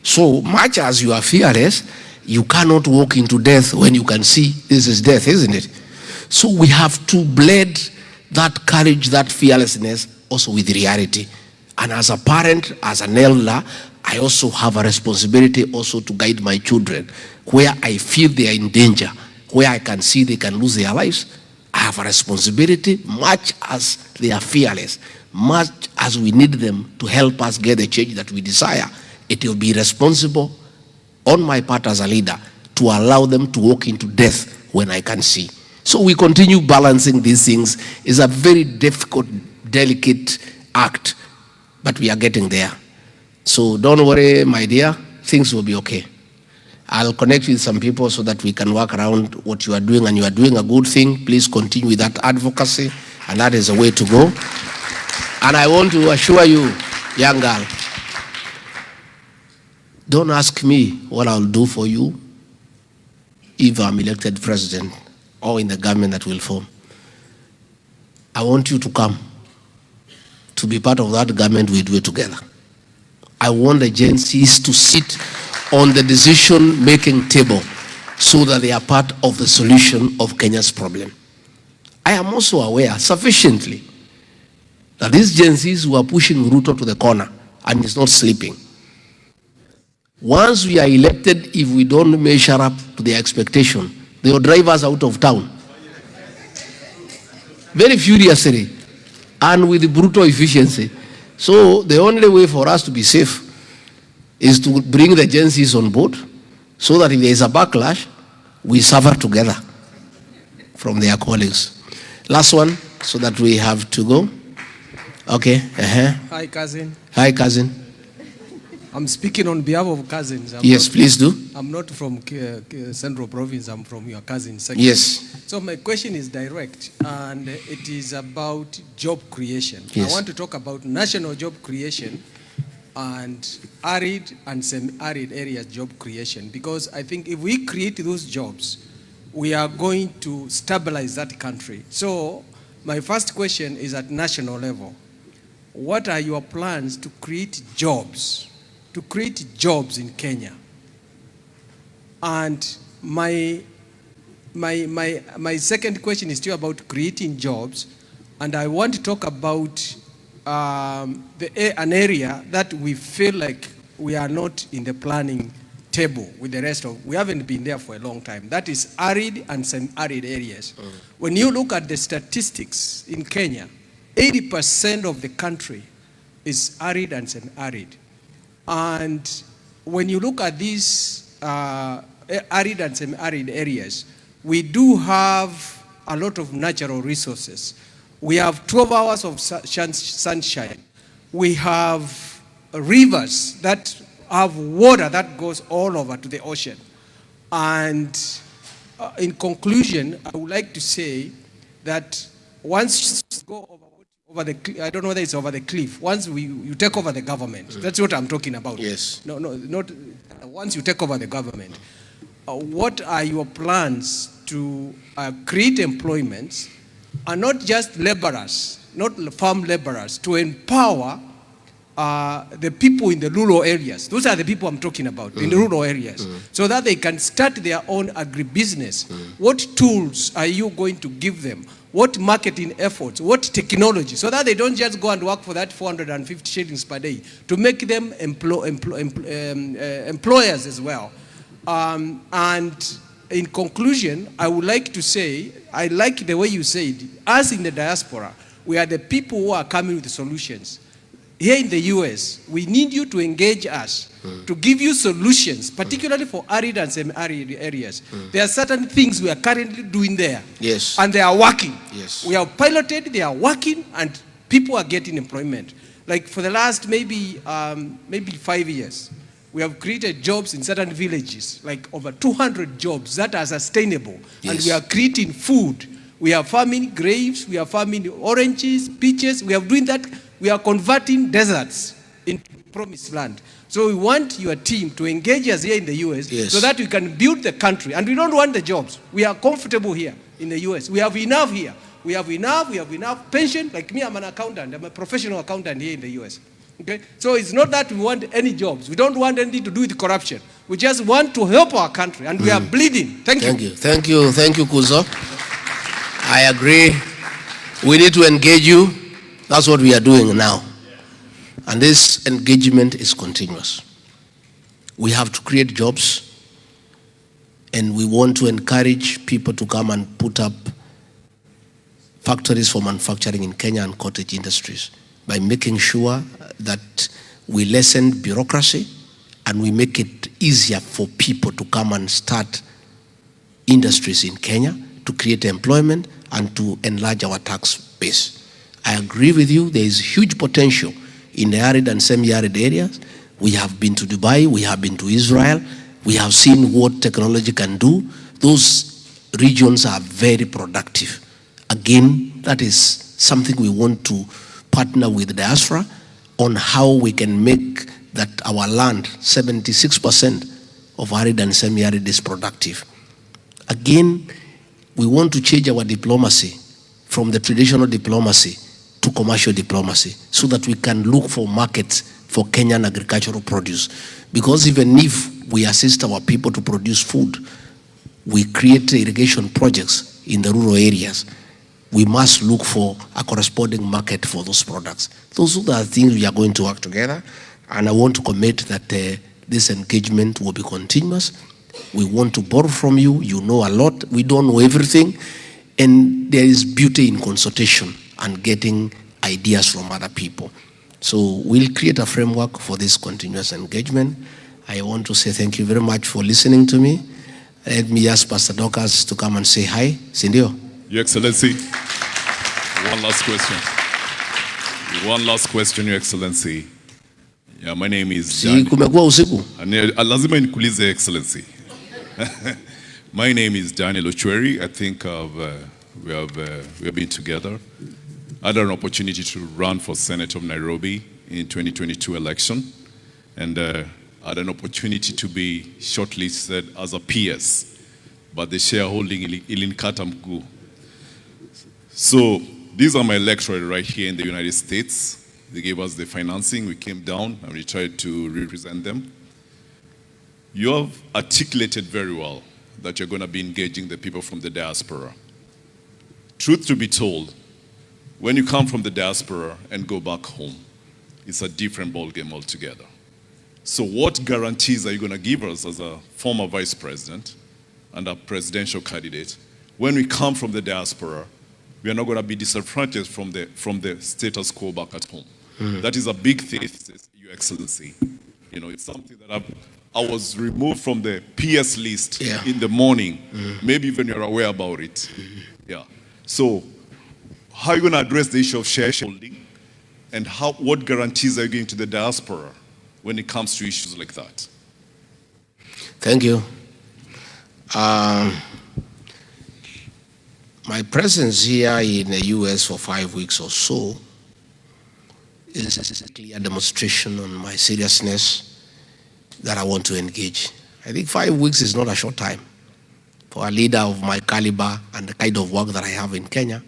A: So much as you are fearless, you cannot walk into death when you can see this is death, isn't it? So we have to blend that courage, that fearlessness, also with reality. And as a parent, as an elder, I also have a responsibility also to guide my children. Where I feel they are in danger, where I can see they can lose their lives, I have a responsibility, much as they are fearless, much as we need them to help us get the change that we desire. It will be responsible on my part as a leader to allow them to walk into death when I can see. So we continue balancing these things. It's a very difficult, delicate act, but we are getting there. So don't worry, my dear, things will be okay. I'll connect with some people so that we can work around what you are doing, and you are doing a good thing. Please continue with that advocacy, and that is the way to go. And I want to assure you, young girl, don't ask me what I'll do for you if I'm elected president or in the government that will form. I want you to come to be part of that government. We do it together. I want the Gen Zs to sit on the decision-making table so that they are part of the solution of Kenya's problem. I am also aware sufficiently that these Gen Zs who are pushing Ruto to the corner and is not sleeping. Once we are elected, if we don't measure up to the expectation, they will drive us out of town. Very furiously and with brutal efficiency. So the only way for us to be safe is to bring the agencies on board so that if there is a backlash, we suffer together from their colleagues. Last one, so that we have to go. Okay.
L: Hi, cousin.
A: Hi, cousin.
L: I'm speaking on behalf of cousins.
A: Yes, please do.
L: I'm not from Central Province. I'm from your cousin section.
A: Yes.
L: So my question is direct, and it is about job creation.
A: Yes.
L: I want to talk about national job creation and arid and semi-arid areas job creation, because I think if we create those jobs, we are going to stabilize that country. So my first question is at national level. What are your plans to create jobs? To create jobs in Kenya? And my second question is still about creating jobs, and I want to talk about an area that we feel like we are not in the planning table with the rest of, we haven't been there for a long time. That is arid and semi-arid areas. When you look at the statistics in Kenya, 80% of the country is arid and semi-arid. And when you look at these arid and semi-arid areas, we do have a lot of natural resources. We have 12 hours of sunshine. We have rivers that have water that goes all over to the ocean. And in conclusion, I would like to say that once you go over the cliff, I don't know whether it's over the cliff, once you take over the government, that's what I'm talking about.
A: Yes.
L: No, not once you take over the government, what are your plans to create employments, and not just laborers, not farm laborers, to empower the people in the rural areas? Those are the people I'm talking about, in the rural areas, so that they can start their own agribusiness. What tools are you going to give them? What marketing efforts? What technology? So that they don't just go and work for that 450 shillings per day, to make them employers as well. And in conclusion, I would like to say, I like the way you said, us in the diaspora, we are the people who are coming with solutions. Here in the US, we need you to engage us to give you solutions, particularly for arid and semi-arid areas. There are certain things we are currently doing there.
A: Yes.
L: And they are working.
A: Yes.
L: We have piloted, they are working, and people are getting employment. Like for the last maybe 5 years, we have created jobs in certain villages, like over 200 jobs that are sustainable.
A: Yes.
L: And we are creating food. We are farming grapes, we are farming oranges, peaches. We are doing that. We are converting deserts into promised land. So we want your team to engage us here in the US,
A: yes,
L: so that we can build the country. And we don't want the jobs. We are comfortable here in the US. We have enough here. We have enough pension. Like me, I'm an accountant. I'm a professional accountant here in the US. Okay? So it's not that we want any jobs. We don't want anything to do with corruption. We just want to help our country, and we are bleeding. Thank you.
A: Thank you, Kuzo. I agree. We need to engage you. That's what we are doing now. And this engagement is continuous. We have to create jobs, and we want to encourage people to come and put up factories for manufacturing in Kenya and cottage industries by making sure that we lessen bureaucracy and we make it easier for people to come and start industries in Kenya, to create employment and to enlarge our tax base. I agree with you, there is huge potential in the arid and semi-arid areas. We have been to Dubai, we have been to Israel, we have seen what technology can do. Those regions are very productive. Again, that is something we want to partner with the diaspora on, how we can make that our land, 76% of arid and semi-arid, is productive. Again, we want to change our diplomacy from the traditional diplomacy to commercial diplomacy, so that we can look for markets for Kenyan agricultural produce. Because even if we assist our people to produce food, we create irrigation projects in the rural areas, we must look for a corresponding market for those products. Those are the things we are going to work together. And I want to commit that this engagement will be continuous. We want to borrow from you. You know a lot. We don't know everything. And there is beauty in consultation and getting ideas from other people. So we'll create a framework for this continuous engagement. I want to say thank you very much for listening to me. Let me ask Pastor Dorcas to come and say hi. Sindio?
M: Your Excellency, one last question. One last question, Your Excellency. Yeah, my name is
A: Si kumekuwa usiku.
M: Lazima nikuulize, Excellency. My name is Daniel Ochweri. I think we have been together. I had an opportunity to run for Senate of Nairobi in 2022 election, and I had an opportunity to be shortlisted as a PS, but the shareholding ilinikata mguu. So these are my electorate right here in the United States. They gave us the financing. We came down and we tried to represent them. You have articulated very well that you're going to be engaging the people from the diaspora. Truth to be told, when you come from the diaspora and go back home, it's a different ballgame altogether. So what guarantees are you going to give us as a former vice president and a presidential candidate when we come from the diaspora? We are not going to be disadvantaged from the status quo back at home. That is a big thesis, Your Excellency. You know, it's something that I was removed from the PS list in the morning. Maybe even you're aware about it. Yeah. So how are you going to address the issue of shareholding, and what guarantees are you giving to the diaspora when it comes to issues like that?
A: Thank you. My presence here in the US for 5 weeks or so is a clear demonstration on my seriousness that I want to engage. I think 5 weeks is not a short time for a leader of my caliber and the kind of work that I have in Kenya.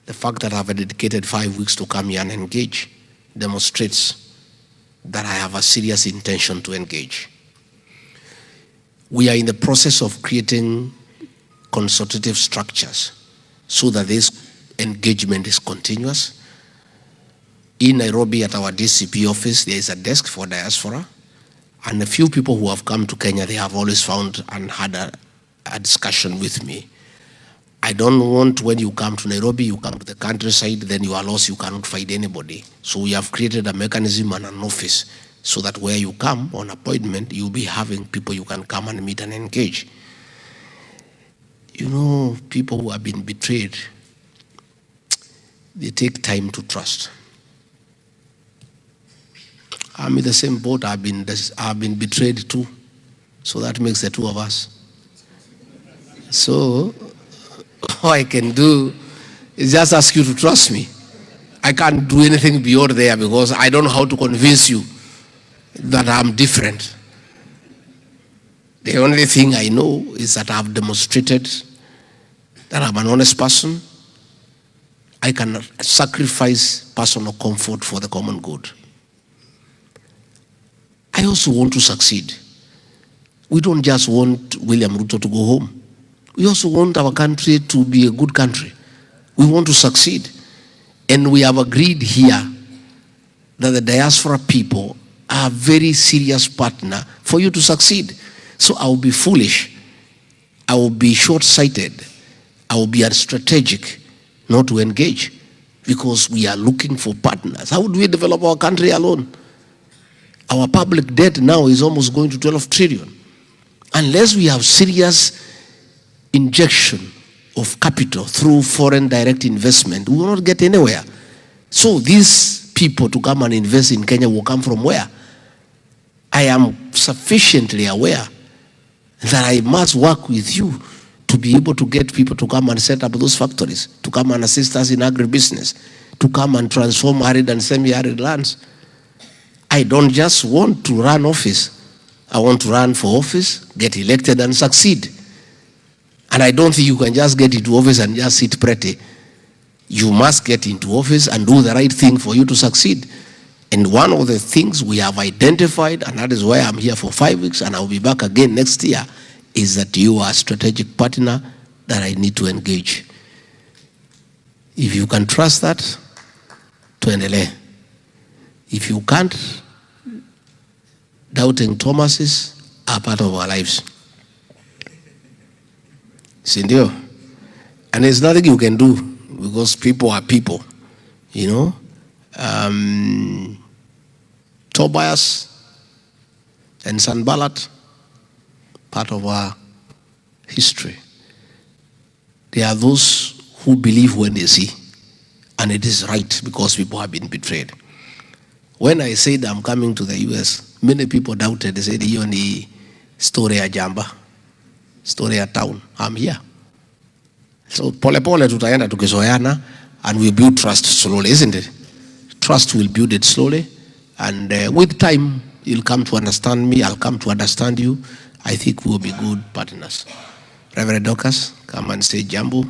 A: The fact that I've dedicated 5 weeks to come here and engage demonstrates that I have a serious intention to engage. We are in the process of creating consultative structures so that this engagement is continuous. In Nairobi at our DCP office, there is a desk for diaspora, and a few people who have come to Kenya, they have always found and had a discussion with me. I don't want when you come to Nairobi, you come to the countryside, then you are lost, you cannot find anybody. So we have created a mechanism and an office so that where you come on appointment, you'll be having people you can come and meet and engage. You know, people who have been betrayed, they take time to trust. I'm in the same boat. I've been betrayed too. So that makes the two of us. So all I can do is just ask you to trust me. I can't do anything beyond there because I don't know how to convince you that I'm different. The only thing I know is that I've demonstrated that I'm an honest person. I can sacrifice personal comfort for the common good. I also want to succeed. We don't just want William Ruto to go home. We also want our country to be a good country. We want to succeed. And we have agreed here that the diaspora people are a very serious partner for you to succeed. So I will be foolish. I will be short-sighted. I will be unstrategic not to engage because we are looking for partners. How would we develop our country alone? Our public debt now is almost going to 12 trillion. Unless we have serious injection of capital through foreign direct investment, we will not get anywhere. So these people to come and invest in Kenya will come from where? I am sufficiently aware that I must work with you to be able to get people to come and set up those factories, to come and assist us in agribusiness, to come and transform arid and semi-arid lands. I don't just want to run office. I want to run for office, get elected and succeed. And I don't think you can just get into office and just sit pretty. You must get into office and do the right thing for you to succeed. And one of the things we have identified, and that is why I'm here for 5 weeks and I'll be back again next year, is that you are a strategic partner that I need to engage. If you can trust that, tuendelee. If you can't, doubting Thomases are part of our lives. Sindio? And there's nothing you can do because people are people, you know. Tobias and Sanballat, part of our history. They are those who believe when they see, and it is right because people have been betrayed. When I said I'm coming to the US, many people doubted. They said, "You only story a jamba, story a town." I'm here. So pole pole tutaenda tukizoeana, and we build trust slowly, isn't it? Trust will build it slowly, and with time you'll come to understand me. I'll come to understand you. I think we'll be good partners. Reverend Docas, come and say jambo.